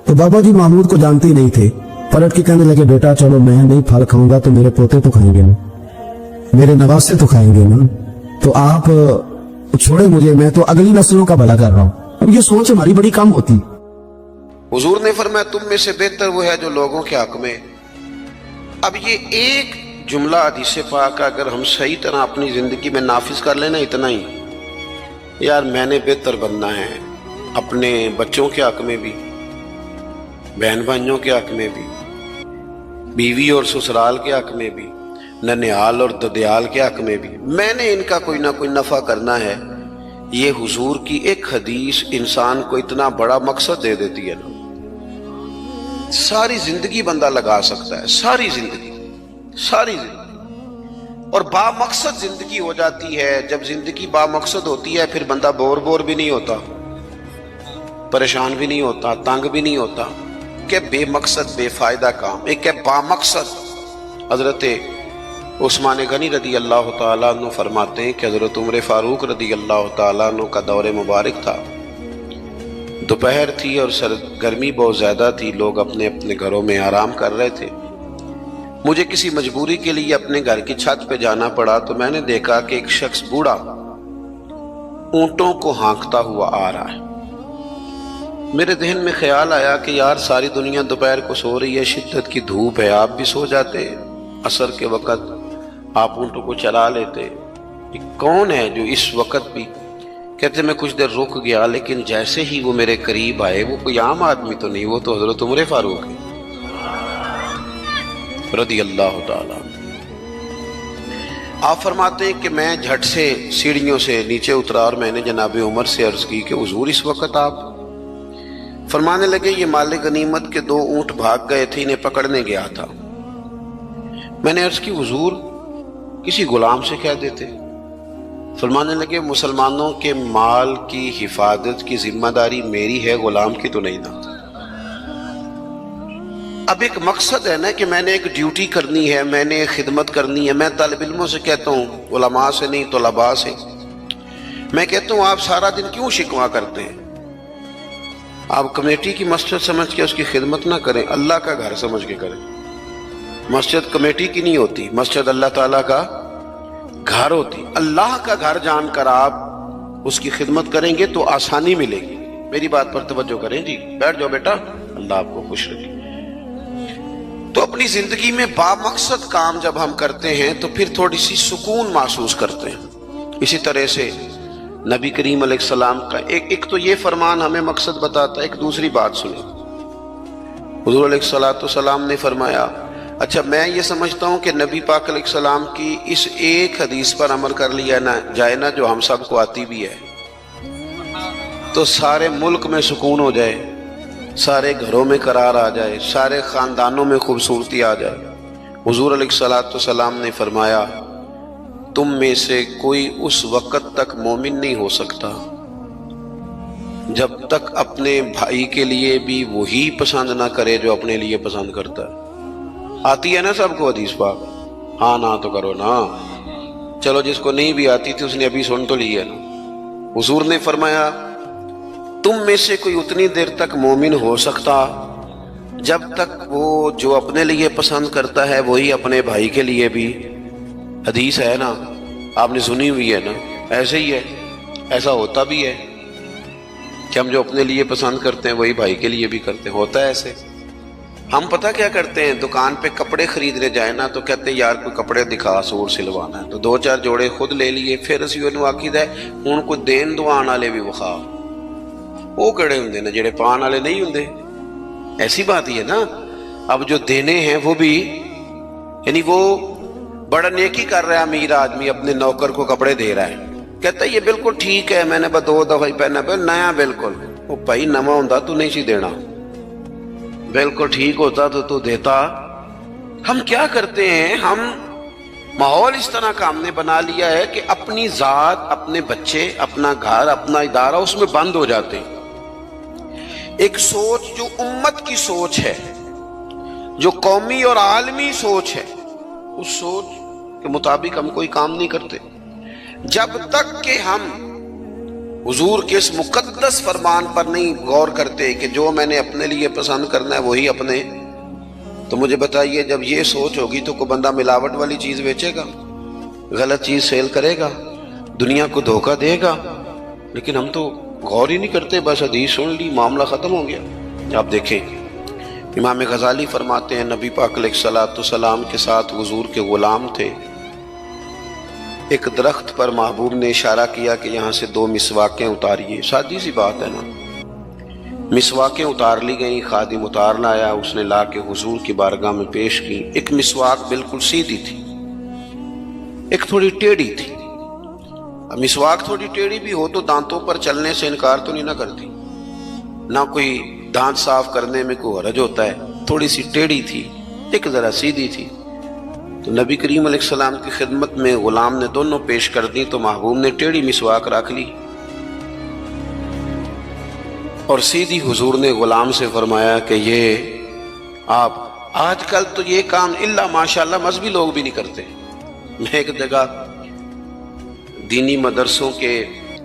Speaker 2: تو بابا جی محمود کو جانتے ہی نہیں تھے، پلٹ کے کہنے لگے بیٹا چلو میں نہیں پھل کھاؤں گا تو میرے پوتے تو کھائیں گے نا، میرے نواسے تو کھائیں گے نا، تو آپ چھوڑے مجھے، میں تو اگلی نسلوں کا بھلا کر رہا ہوں۔ اب یہ سوچ ہماری بڑی کم ہوتی۔
Speaker 1: حضور نے فرمایا تم میں سے بہتر وہ ہے جو لوگوں کے حق میں۔ اب یہ ایک جملہ حدیث پاک کا اگر ہم صحیح طرح اپنی زندگی میں نافذ کر لینا اتنا ہی، یار میں نے بہتر بننا ہے، اپنے بچوں کے حق میں بھی، بہن بھائیوں کے حق میں بھی، بیوی اور سسرال کے حق میں بھی، ننیال اور ددیال کے حق میں بھی، میں نے ان کا کوئی نہ کوئی نفع کرنا ہے۔ یہ حضور کی ایک حدیث انسان کو اتنا بڑا مقصد دے دیتی ہے نا، ساری زندگی بندہ لگا سکتا ہے، ساری زندگی اور با مقصد زندگی ہو جاتی ہے۔ جب زندگی با مقصد ہوتی ہے پھر بندہ بور بھی نہیں ہوتا، پریشان بھی نہیں ہوتا، تنگ بھی نہیں ہوتا کہ بے مقصد بے فائدہ کام۔ ایک ہے با مقصد۔ حضرت عثمان غنی رضی اللہ تعالیٰ عنہ فرماتے ہیں کہ حضرت عمر فاروق رضی اللہ تعالیٰ عنہ کا دور مبارک تھا، دوپہر تھی اور گرمی بہت زیادہ تھی، لوگ اپنے اپنے گھروں میں آرام کر رہے تھے۔ مجھے کسی مجبوری کے لیے اپنے گھر کی چھت پہ جانا پڑا تو میں نے دیکھا کہ ایک شخص بوڑھا اونٹوں کو ہانکتا ہوا آ رہا ہے۔ میرے ذہن میں خیال آیا کہ یار ساری دنیا دوپہر کو سو رہی ہے، شدت کی دھوپ ہے، آپ بھی سو جاتے، عصر کے وقت آپ اونٹوں کو چلا لیتے، کون ہے جو اس وقت بھی؟ کہتے میں کچھ دیر رک گیا، لیکن جیسے ہی وہ میرے قریب آئے، وہ کوئی عام آدمی تو نہیں، وہ تو حضرت عمر فاروق ہے رضی اللہ تعالیٰ۔ آپ فرماتے ہیں کہ میں جھٹ سے سیڑھیوں سے نیچے اترا اور میں نے جناب عمر سے عرض کی کہ حضور اس وقت آپ؟ فرمانے لگے یہ مال غنیمت کے 2 اونٹ بھاگ گئے تھے، انہیں پکڑنے گیا تھا۔ میں نے عرض کی حضور کسی غلام سے کہہ دیتے۔ فرمانے لگے مسلمانوں کے مال کی حفاظت کی ذمہ داری میری ہے، غلام کی تو نہیں نا۔ اب ایک مقصد ہے نا کہ میں نے ایک ڈیوٹی کرنی ہے، میں نے ایک خدمت کرنی ہے۔ میں طالب علموں سے کہتا ہوں، علماء سے نہیں، طلباء سے میں کہتا ہوں آپ سارا دن کیوں شکوہ کرتے ہیں؟ آپ کمیٹی کی مسجد سمجھ کے اس کی خدمت نہ کریں، اللہ کا گھر سمجھ کے کریں۔ مسجد کمیٹی کی نہیں ہوتی، مسجد اللہ تعالیٰ کا گھر ہوتی۔ اللہ کا گھر جان کر آپ اس کی خدمت کریں گے تو آسانی ملے گی۔ میری بات پر توجہ کریں جی، بیٹھ جاؤ بیٹا، اللہ آپ کو خوش رکھے۔ تو اپنی زندگی میں با مقصد کام جب ہم کرتے ہیں تو پھر تھوڑی سی سکون محسوس کرتے ہیں۔ اسی طرح سے نبی کریم علیہ السلام کا ایک تو یہ فرمان ہمیں مقصد بتاتا ہے، ایک دوسری بات سنیں۔ حضور علیہ السلام نے فرمایا، اچھا میں یہ سمجھتا ہوں کہ نبی پاک علیہ السلام کی اس ایک حدیث پر عمل کر لیا جائے نا، جو ہم سب کو آتی بھی ہے، تو سارے ملک میں سکون ہو جائے، سارے گھروں میں قرار آ جائے، سارے خاندانوں میں خوبصورتی آ جائے۔ حضور علیہ السلام نے فرمایا تم میں سے کوئی اس وقت تک مومن نہیں ہو سکتا جب تک اپنے بھائی کے لیے بھی وہی پسند نہ کرے جو اپنے لیے پسند کرتا ہے۔ آتی ہے نا سب کو حدیث پاک؟ ہاں نہ تو کرو نا، چلو جس کو نہیں بھی آتی تھی اس نے ابھی سن تو لی ہے نا۔ حضور نے فرمایا تم میں سے کوئی اتنی دیر تک مومن ہو سکتا جب تک وہ جو اپنے لیے پسند کرتا ہے وہی اپنے بھائی کے لیے بھی۔ حدیث ہے نا، آپ نے سنی ہوئی ہے نا، ایسے ہی ہے، ایسا ہوتا بھی ہے کہ ہم جو اپنے لیے پسند کرتے ہیں وہی بھائی کے لیے بھی کرتے ہیں، ہوتا ہے ایسے۔ ہم پتہ کیا کرتے ہیں، دکان پہ کپڑے خریدنے جائیں نا تو کہتے ہیں یار کوئی کپڑے دکھا، سوٹ سلوانا ہے، تو 2-4 جوڑے خود لے لیے، پھر اسی انہوں آکید ہے ان کو دین دوان والے بھی وخا، وہ کڑے ہوں نا جڑے پان والے نہیں ہوں۔ ایسی بات ہی ہے نا، اب جو دینے ہیں وہ بھی، یعنی وہ بڑا نیکی کر رہا ہے امیر آدمی، اپنے نوکر کو کپڑے دے رہا ہے، کہتا ہے یہ بالکل ٹھیک ہے، میں نے بس 2 دفعہ ہی پہنا، نیا بالکل۔ وہ بھائی نواں ہوتا تو نہیں سی دینا، بالکل ٹھیک ہوتا تو دیتا۔ ہم کیا کرتے ہیں، ہم ماحول اس طرح کا ہم نے بنا لیا ہے کہ اپنی ذات، اپنے بچے، اپنا گھر، اپنا ادارہ اس میں بند ہو جاتے ہیں۔ ایک سوچ جو امت کی سوچ ہے، جو قومی اور عالمی سوچ ہے، اس سوچ کے مطابق ہم کوئی کام نہیں کرتے جب تک کہ ہم حضور کے اس مقدس فرمان پر نہیں غور کرتے کہ جو میں نے اپنے لیے پسند کرنا ہے وہی اپنے۔ تو مجھے بتائیے جب یہ سوچ ہوگی تو کوئی بندہ ملاوٹ والی چیز بیچے گا، غلط چیز سیل کرے گا، دنیا کو دھوکہ دے گا؟ لیکن ہم تو غور ہی نہیں کرتے، بس حدیث سن لی، معاملہ ختم ہو گیا۔ آپ دیکھیں امام غزالی فرماتے ہیں نبی پاک علیہ الصلوۃ والسلام کے ساتھ حضور کے غلام تھے، ایک درخت پر محبوب نے اشارہ کیا کہ یہاں سے 2 مسواکیں اتاریے، سادی سی بات ہے نا، مسواکیں اتار لی گئیں، خادم اتار لایا، اس نے لا کے حضور کی بارگاہ میں پیش کی۔ ایک مسواک بالکل سیدھی تھی، ایک تھوڑی ٹیڑھی تھی۔ مسواک تھوڑی ٹیڑھی بھی ہو تو دانتوں پر چلنے سے انکار تو نہیں نہ کرتی، نہ کوئی دانت صاف کرنے میں کوئی حرج ہوتا ہے، تھوڑی سی ٹیڑھی تھی، ایک ذرا سیدھی تھی۔ تو نبی کریم علیہ السلام کی خدمت میں غلام نے دونوں پیش کر دی تو محبوب نے ٹیڑھی مسواک رکھ لی اور سیدھی حضور نے غلام سے فرمایا کہ یہ آپ آج کل تو یہ کام الا ماشاءاللہ مذہبی لوگ بھی نہیں کرتے۔ میں ایک جگہ دینی مدرسوں کے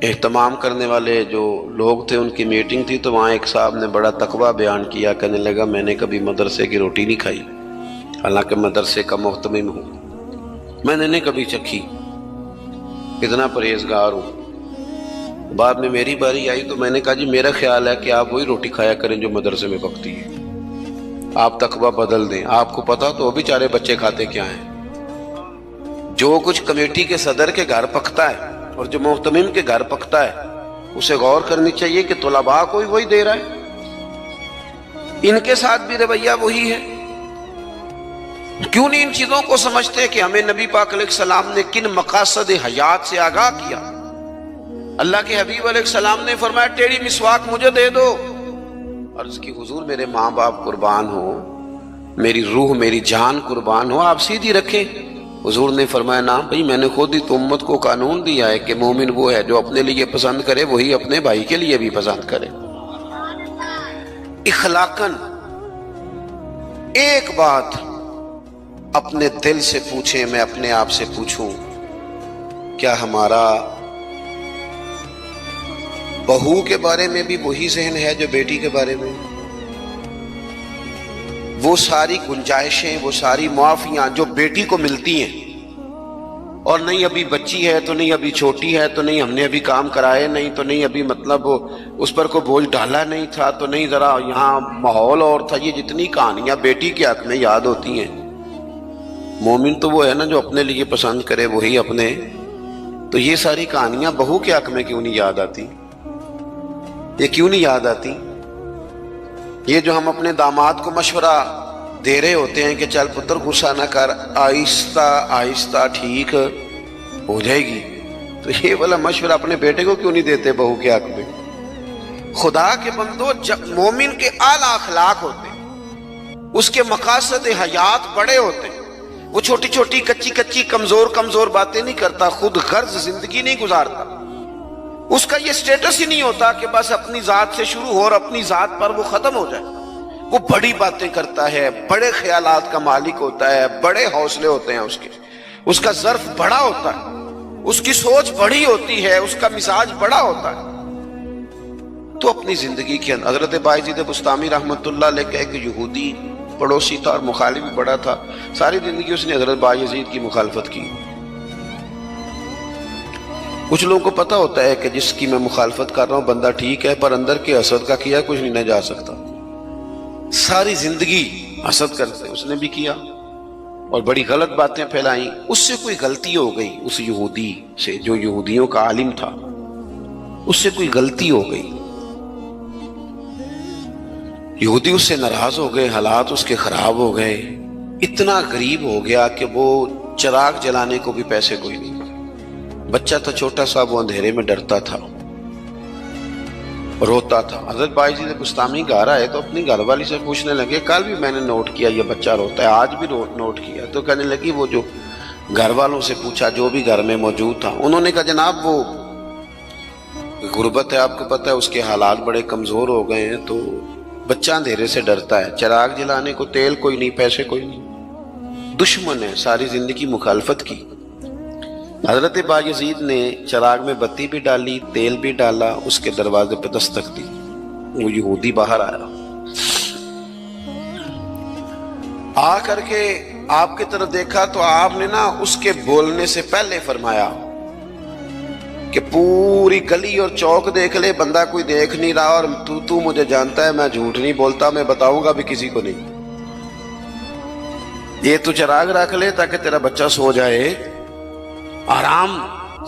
Speaker 1: اہتمام کرنے والے جو لوگ تھے ان کی میٹنگ تھی، تو وہاں ایک صاحب نے بڑا تقویٰ بیان کیا، کہنے لگا میں نے کبھی مدرسے کی روٹی نہیں کھائی، حالانکہ مدرسے کا محتمم ہوں، میں نے نہیں کبھی چکھی، اتنا پرہیزگار ہوں۔ بعد میں میری باری آئی تو میں نے کہا جی میرا خیال ہے کہ آپ وہی روٹی کھایا کریں جو مدرسے میں پکتی ہے، آپ تقویٰ بدل دیں۔ آپ کو پتا تو وہ بیچارے بچے کھاتے کیا ہیں، جو کچھ کمیٹی کے صدر کے گھر پکتا ہے اور جو محتمم کے گھر پکتا ہے اسے غور کرنی چاہیے کہ طلباء کو وہی دے رہا ہے، ان کے ساتھ بھی رویہ وہی ہے۔ کیوں نہیں ان چیزوں کو سمجھتے کہ ہمیں نبی پاک علیہ السلام نے کن مقاصد حیات سے آگاہ کیا؟ اللہ کے حبیب علیہ السلام نے فرمایا ٹیڑھی مسواک مجھے دے دو۔ عرض کی حضور میرے ماں باپ قربان ہو، میری روح میری جان قربان ہو، آپ سیدھی رکھیں۔ حضور نے فرمایا نا بھائی، میں نے خود ہی تو امت کو قانون دیا ہے کہ مومن وہ ہے جو اپنے لیے پسند کرے وہی اپنے بھائی کے لیے بھی پسند کرے۔ اخلاقاً ایک بات اپنے دل سے پوچھیں، میں اپنے آپ سے پوچھوں، کیا ہمارا بہو کے بارے میں بھی وہی ذہن ہے جو بیٹی کے بارے میں؟ وہ ساری گنجائشیں، وہ ساری معافیاں جو بیٹی کو ملتی ہیں، اور نہیں ابھی بچی ہے تو نہیں ابھی چھوٹی ہے تو نہیں ہم نے ابھی کام کرائے نہیں تو نہیں ابھی مطلب اس پر کوئی بوجھ ڈالا نہیں تھا تو نہیں ذرا یہاں ماحول اور تھا، یہ جتنی کہانیاں بیٹی کے حق میں یاد ہوتی ہیں۔ مومن تو وہ ہے نا جو اپنے لیے پسند کرے وہی اپنے، تو یہ ساری کہانیاں بہو کے حق میں کیوں نہیں یاد آتی؟ یہ کیوں نہیں یاد آتی؟ یہ جو ہم اپنے داماد کو مشورہ دے رہے ہوتے ہیں کہ چل پتر غصہ نہ کر، آہستہ آہستہ ٹھیک ہو جائے گی، تو یہ والا مشورہ اپنے بیٹے کو کیوں نہیں دیتے بہو کے حق میں؟ خدا کے بندو، جب مومن کے اعلیٰ اخلاق ہوتے ہیں، اس کے مقاصد حیات بڑے ہوتے ہیں، وہ چھوٹی چھوٹی کچی کمزور باتیں نہیں کرتا، خود غرض زندگی نہیں گزارتا، اس کا یہ سٹیٹس ہی نہیں ہوتا کہ بس اپنی ذات سے شروع ہو اور اپنی ذات پر وہ ختم ہو جائے۔ وہ بڑی باتیں کرتا ہے، بڑے خیالات کا مالک ہوتا ہے، بڑے حوصلے ہوتے ہیں اس کا ظرف بڑا ہوتا ہے، اس کی سوچ بڑی ہوتی ہے، اس کا مزاج بڑا ہوتا ہے۔ تو اپنی زندگی کے اندر حضرت بایزید بسطامی رحمۃ اللہ علیہ کا ایک یہودی پڑوسی تھا اور مخالف بھی بڑا تھا، ساری زندگی اس نے حضرت بایزید کی مخالفت کی۔ کچھ لوگوں کو پتہ ہوتا ہے کہ جس کی میں مخالفت کر رہا ہوں بندہ ٹھیک ہے، پر اندر کے حسد کا کیا کچھ نہیں نہ جا سکتا، ساری زندگی حسد کرتے اس نے بھی کیا اور بڑی غلط باتیں پھیلائیں۔ اس سے کوئی غلطی ہو گئی، اس یہودی سے جو یہودیوں کا عالم تھا، اس سے کوئی غلطی ہو گئی، یہودی اس سے ناراض ہو گئے، حالات اس کے خراب ہو گئے، اتنا غریب ہو گیا کہ وہ چراغ جلانے کو بھی پیسے کوئی نہیں، بچہ تھا چھوٹا سا، وہ اندھیرے میں ڈرتا تھا، روتا تھا۔ حضرت بایزید بسطامی گھر آئے تو اپنی گھر والی سے پوچھنے لگے، کل بھی میں نے نوٹ کیا یہ بچہ روتا ہے، آج بھی نوٹ کیا، تو کہنے لگی وہ جو گھر والوں سے پوچھا جو بھی گھر میں موجود تھا، انہوں نے کہا جناب وہ غربت ہے، آپ کو پتہ ہے اس کے حالات بڑے کمزور ہو گئے ہیں، تو بچہ اندھیرے سے ڈرتا ہے، چراغ جلانے کو تیل کوئی نہیں، پیسے کوئی نہیں، دشمن ہے، ساری زندگی مخالفت کی۔ حضرت بایزید نے چراغ میں بتی بھی ڈالی، تیل بھی ڈالا، اس کے دروازے پہ دستک دی، وہ یہودی باہر آیا، آ کر کے آپ کی طرف دیکھا تو آپ نے نا اس کے بولنے سے پہلے فرمایا کہ پوری گلی اور چوک دیکھ لے، بندہ کوئی دیکھ نہیں رہا، اور تو مجھے جانتا ہے میں جھوٹ نہیں بولتا، میں بتاؤں گا بھی کسی کو نہیں۔ یہ تو چراغ رکھ لے تاکہ تیرا بچہ سو جائے، آرام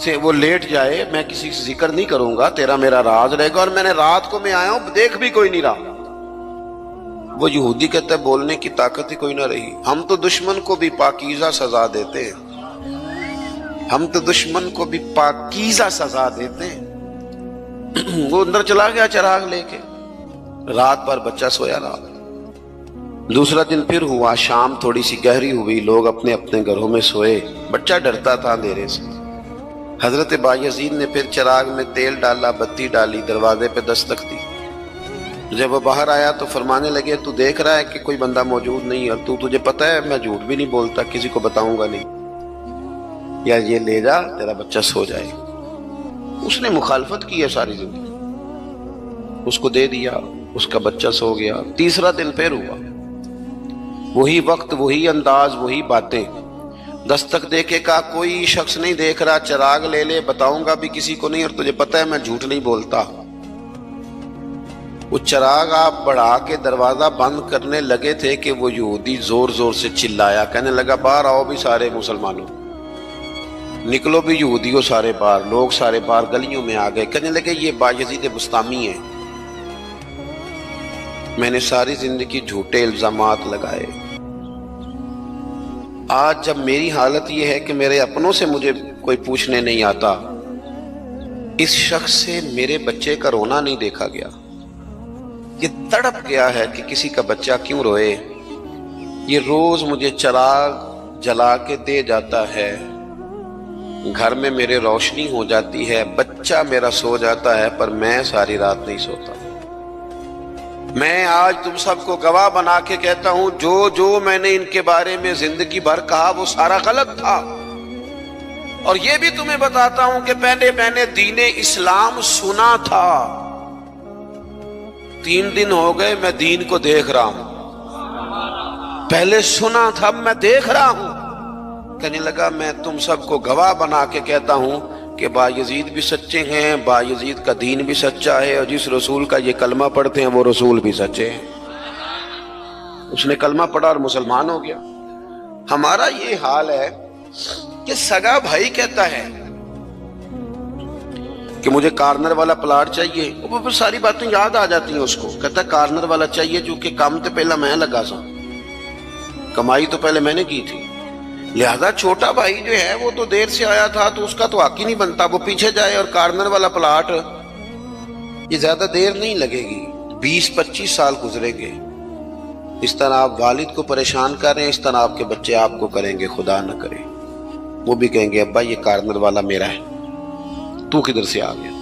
Speaker 1: سے وہ لیٹ جائے، میں کسی سے ذکر نہیں کروں گا، تیرا میرا راز رہے گا، اور میں نے رات کو میں آیا ہوں دیکھ بھی کوئی نہیں رہا۔ وہ یہودی کہتا ہے بولنے کی طاقت ہی کوئی نہ رہی، ہم تو دشمن کو بھی پاکیزہ سزا دیتے ہیں، ہم تو دشمن کو بھی پاکیزہ سزا دیتے ہیں۔ وہ اندر چلا گیا چراغ لے کے، رات بھر بچہ سویا رہا۔ دوسرا دن پھر ہوا، شام تھوڑی سی گہری ہوئی، لوگ اپنے اپنے گھروں میں سوئے، بچہ ڈرتا تھا اندھیرے سے۔ حضرت بایزید نے پھر چراغ میں تیل ڈالا، بتی ڈالی، دروازے پہ دستک دی۔ جب وہ باہر آیا تو فرمانے لگے تو دیکھ رہا ہے کہ کوئی بندہ موجود نہیں، اور تجھے پتہ ہے میں جھوٹ بھی نہیں بولتا، کسی کو بتاؤں گا نہیں، یا یہ لے جا تیرا بچہ سو جائے۔ اس نے مخالفت کی ہے ساری زندگی، اس کو دے دیا، اس کا بچہ سو گیا۔ تیسرا دن پھر ہوا، وہی وقت، وہی انداز، وہی باتیں۔ دستک دے کے کہا کوئی شخص نہیں دیکھ رہا، چراغ لے لے، بتاؤں گا بھی کسی کو نہیں، اور تجھے پتہ ہے میں جھوٹ نہیں بولتا۔ وہ چراغ آپ بڑھا کے دروازہ بند کرنے لگے تھے کہ وہ یہودی زور زور سے چلایا، کہنے لگا باہر آؤ بھی سارے مسلمانوں، نکلو بھی یہودیوں سارے باہر۔ لوگ سارے باہر گلیوں میں آ گئے، کہنے لگے یہ بایزید بسطامی ہے، میں نے ساری زندگی جھوٹے الزامات لگائے، آج جب میری حالت یہ ہے کہ میرے اپنوں سے مجھے کوئی پوچھنے نہیں آتا، اس شخص سے میرے بچے کا رونا نہیں دیکھا گیا، یہ تڑپ گیا ہے کہ کسی کا بچہ کیوں روئے، یہ روز مجھے چراغ جلا کے دے جاتا ہے، گھر میں میرے روشنی ہو جاتی ہے، بچہ میرا سو جاتا ہے، پر میں ساری رات نہیں سوتا۔ میں آج تم سب کو گواہ بنا کے کہتا ہوں، جو میں نے ان کے بارے میں زندگی بھر کہا وہ سارا غلط تھا، اور یہ بھی تمہیں بتاتا ہوں کہ پہلے میں نے دین اسلام سنا تھا، 3 دن ہو گئے میں دین کو دیکھ رہا ہوں، پہلے سنا تھا میں دیکھ رہا ہوں۔ کہنے لگا میں تم سب کو گواہ بنا کے کہتا ہوں کہ بایزید بھی سچے ہیں، بایزید کا دین بھی سچا ہے، اور جس رسول کا یہ کلمہ پڑھتے ہیں وہ رسول بھی سچے ہیں۔ اس نے کلمہ پڑھا اور مسلمان ہو گیا۔ ہمارا یہ حال ہے کہ سگا بھائی کہتا ہے کہ مجھے کارنر والا پلاٹ چاہیے، وہ پھر ساری باتیں یاد آ جاتی ہیں اس کو، کہتا ہے کارنر والا چاہیے چونکہ کام تو پہلا میں لگا سا، کمائی تو پہلے میں نے کی تھی، لہذا چھوٹا بھائی جو ہے وہ تو دیر سے آیا تھا تو اس کا تو حق ہی نہیں بنتا، وہ پیچھے جائے، اور کارنر والا پلاٹ یہ زیادہ دیر نہیں لگے گی، 20-25 سال گزریں گے۔ اس طرح آپ والد کو پریشان کر رہے ہیں، اس طرح آپ کے بچے آپ کو کریں گے، خدا نہ کرے، وہ بھی کہیں گے ابا یہ کارنر والا میرا ہے، تو کدھر سے آ گیا۔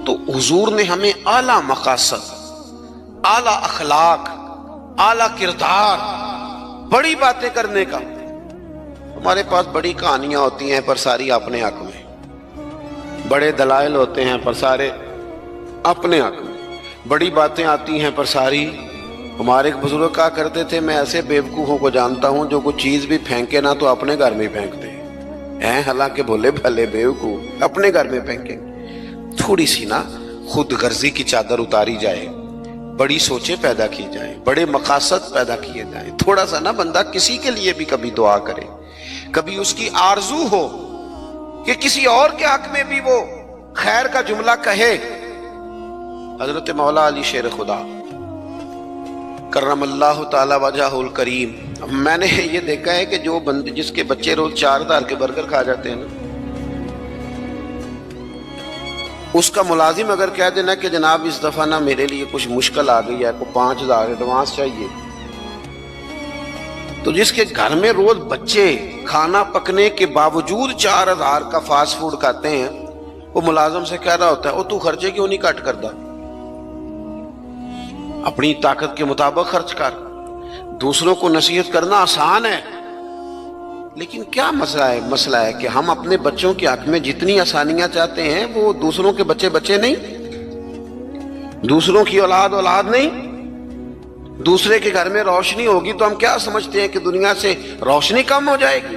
Speaker 1: تو حضور نے ہمیں اعلیٰ مقاصد، اعلیٰ اخلاق، اعلیٰ کردار، بڑی باتیں کرنے کا۔ ہمارے پاس بڑی کہانیاں ہوتی ہیں پر ساری اپنے حق میں، بڑے دلائل ہوتے ہیں پر سارے اپنے حق میں، بڑی باتیں آتی ہیں پر ساری۔ ہمارے ایک بزرگ کہا کرتے تھے میں ایسے بیوقوفوں کو جانتا ہوں جو کوئی چیز بھی پھینکے نا تو اپنے گھر میں پھینکتے ہیں، حالانکہ بھولے بھلے بیوقوف اپنے گھر میں پھینکیں۔ تھوڑی سی نا خود غرضی کی چادر اتاری جائے، بڑی سوچیں پیدا کی جائیں، بڑے مقاصد پیدا کیے جائیں، تھوڑا سا نا بندہ کسی کے لیے بھی کبھی دعا کرے، کبھی اس کی آرزو ہو کہ کسی اور کے حق میں بھی وہ خیر کا جملہ کہے۔ حضرت مولا علی شیر خدا کرم اللہ تعالی وجہہ الکریم، میں نے یہ دیکھا ہے کہ جو بندے جس کے بچے روز 4,000 کے برگر کھا جاتے ہیں نا، اس کا ملازم اگر کہہ دینا کہ جناب اس دفعہ نا میرے لیے کچھ مشکل آ گئی ہے، کو 5,000 ایڈوانس چاہیے، تو جس کے گھر میں روز بچے کھانا پکنے کے باوجود 4,000 کا فاسٹ فوڈ کھاتے ہیں، وہ ملازم سے کہہ رہا ہوتا ہے تو خرچے کیوں نہیں کٹ کرتا، اپنی طاقت کے مطابق خرچ کر۔ دوسروں کو نصیحت کرنا آسان ہے، لیکن کیا مسئلہ ہے کہ ہم اپنے بچوں کے حق میں جتنی آسانیاں چاہتے ہیں وہ دوسروں کے بچے نہیں، دوسروں کی اولاد نہیں۔ دوسرے کے گھر میں روشنی ہوگی تو ہم کیا سمجھتے ہیں کہ دنیا سے روشنی کم ہو جائے گی؟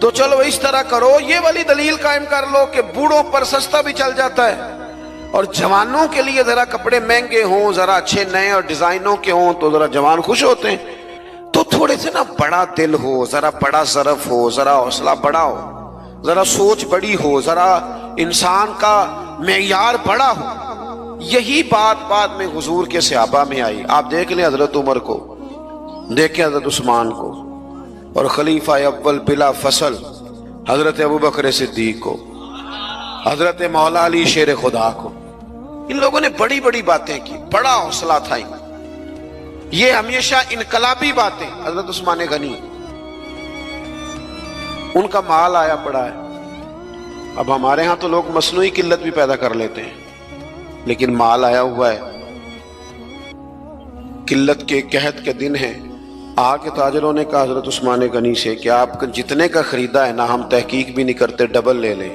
Speaker 1: تو چلو اس طرح کرو، یہ والی دلیل قائم کر لو کہ بوڑھوں پر سستا بھی چل جاتا ہے، اور جوانوں کے لیے ذرا کپڑے مہنگے ہوں، ذرا اچھے نئے اور ڈیزائنوں کے ہوں تو ذرا جوان خوش ہوتے ہیں۔ تو تھوڑے سے نا بڑا دل ہو، ذرا بڑا ظرف ہو، ذرا حوصلہ بڑا ہو، ذرا سوچ بڑی ہو، ذرا انسان کا معیار بڑا ہو۔ یہی بات بعد میں حضور کے صحابہ میں آئی۔ آپ دیکھ لیں حضرت عمر کو، دیکھیں حضرت عثمان کو، اور خلیفہ اول بلا فصل حضرت ابوبکر صدیق کو، حضرت مولا علی شیر خدا کو۔ ان لوگوں نے بڑی بڑی باتیں کی، بڑا حوصلہ تھا ان، یہ ہمیشہ انقلابی باتیں۔ حضرت عثمان غنی، ان کا مال آیا پڑا ہے۔ اب ہمارے ہاں تو لوگ مصنوعی قلت بھی پیدا کر لیتے ہیں، لیکن مال آیا ہوا ہے، قلت کے قحط کے دن ہیں۔ آ کے تاجروں نے کہا حضرت عثمان غنی سے کہ آپ جتنے کا خریدا ہے نا، ہم تحقیق بھی نہیں کرتے، ڈبل لے لیں،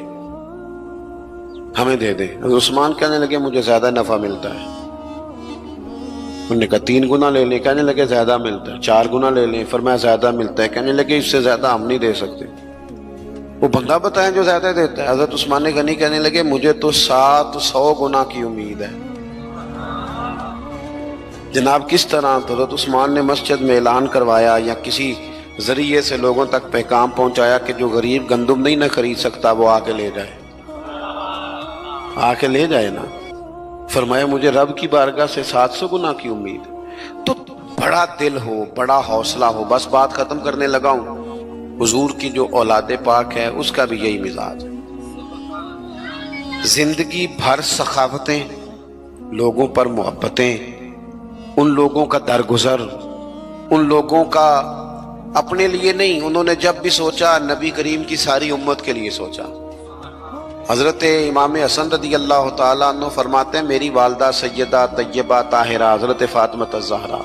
Speaker 1: ہمیں دے دیں۔ حضرت عثمان کہنے لگے مجھے زیادہ نفع ملتا ہے۔ انہوں نے کہا 3 گنا لے لیں، کہنے لگے زیادہ ملتا ہے۔ 4 گنا لے لیں، فرمایا زیادہ ملتا ہے، کہنے لگے اس سے زیادہ ہم نہیں دے سکتے۔ وہ بندہ بتائیں جو زیادہ دیتا ہے۔ حضرت عثمان غنی کہنے لگے مجھے تو 700 گنا کی امید ہے۔ جناب کس طرح حضرت عثمان نے مسجد میں اعلان کروایا یا کسی ذریعے سے لوگوں تک پیغام پہنچایا کہ جو غریب گندم نہیں نہ خرید سکتا وہ آ کے لے جائے، آ کے لے جائے نا۔ فرمایا مجھے رب کی بارگاہ سے 700 گنا کی امید۔ تو بڑا دل ہو، بڑا حوصلہ ہو۔ بس بات ختم کرنے لگا ہوں۔ حضور کی جو اولاد پاک ہے اس کا بھی یہی مزاج ہے، زندگی بھر سخاوتیں، لوگوں پر محبتیں، ان لوگوں کا درگزر، ان لوگوں کا اپنے لیے نہیں، انہوں نے جب بھی سوچا نبی کریم کی ساری امت کے لیے سوچا۔ حضرت امام حسن رضی اللہ تعالیٰ عنہ فرماتے ہیں میری والدہ سیدہ طیبہ طاہرہ حضرت فاطمہ الزہرا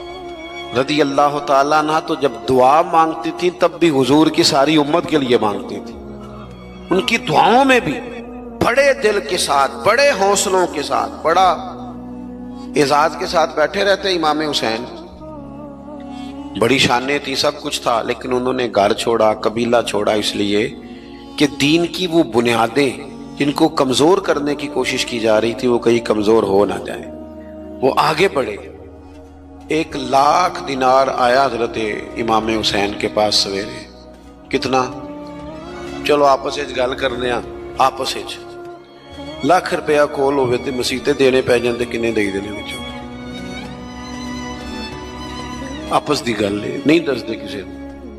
Speaker 1: رضی اللہ تعالیٰ عنہ تو جب دعا مانگتی تھی تب بھی حضور کی ساری امت کے لیے مانگتی تھی۔ ان کی دعاؤں میں بھی بڑے دل کے ساتھ، بڑے حوصلوں کے ساتھ، بڑا اعزاز کے ساتھ بیٹھے رہتے امام حسین۔ بڑی شانیں تھی، سب کچھ تھا، لیکن انہوں نے گھر چھوڑا، قبیلہ چھوڑا، اس لیے کہ دین کی وہ بنیادیں جن کو کمزور کرنے کی کوشش کی جا رہی تھی وہ کہیں کمزور ہو نہ جائیں، وہ آگے بڑھے۔ 1,00,000 دینار آیا حضرت امام حسین کے پاس سویرے۔ کتنا؟ چلو آپس گل کرنے، آپس 1,00,000 روپیہ کول ہوئے تے مسیتے دینے پی جاندے، کنے دئی دینے وچوں؟ آپس دی گل نہیں دسدے کسے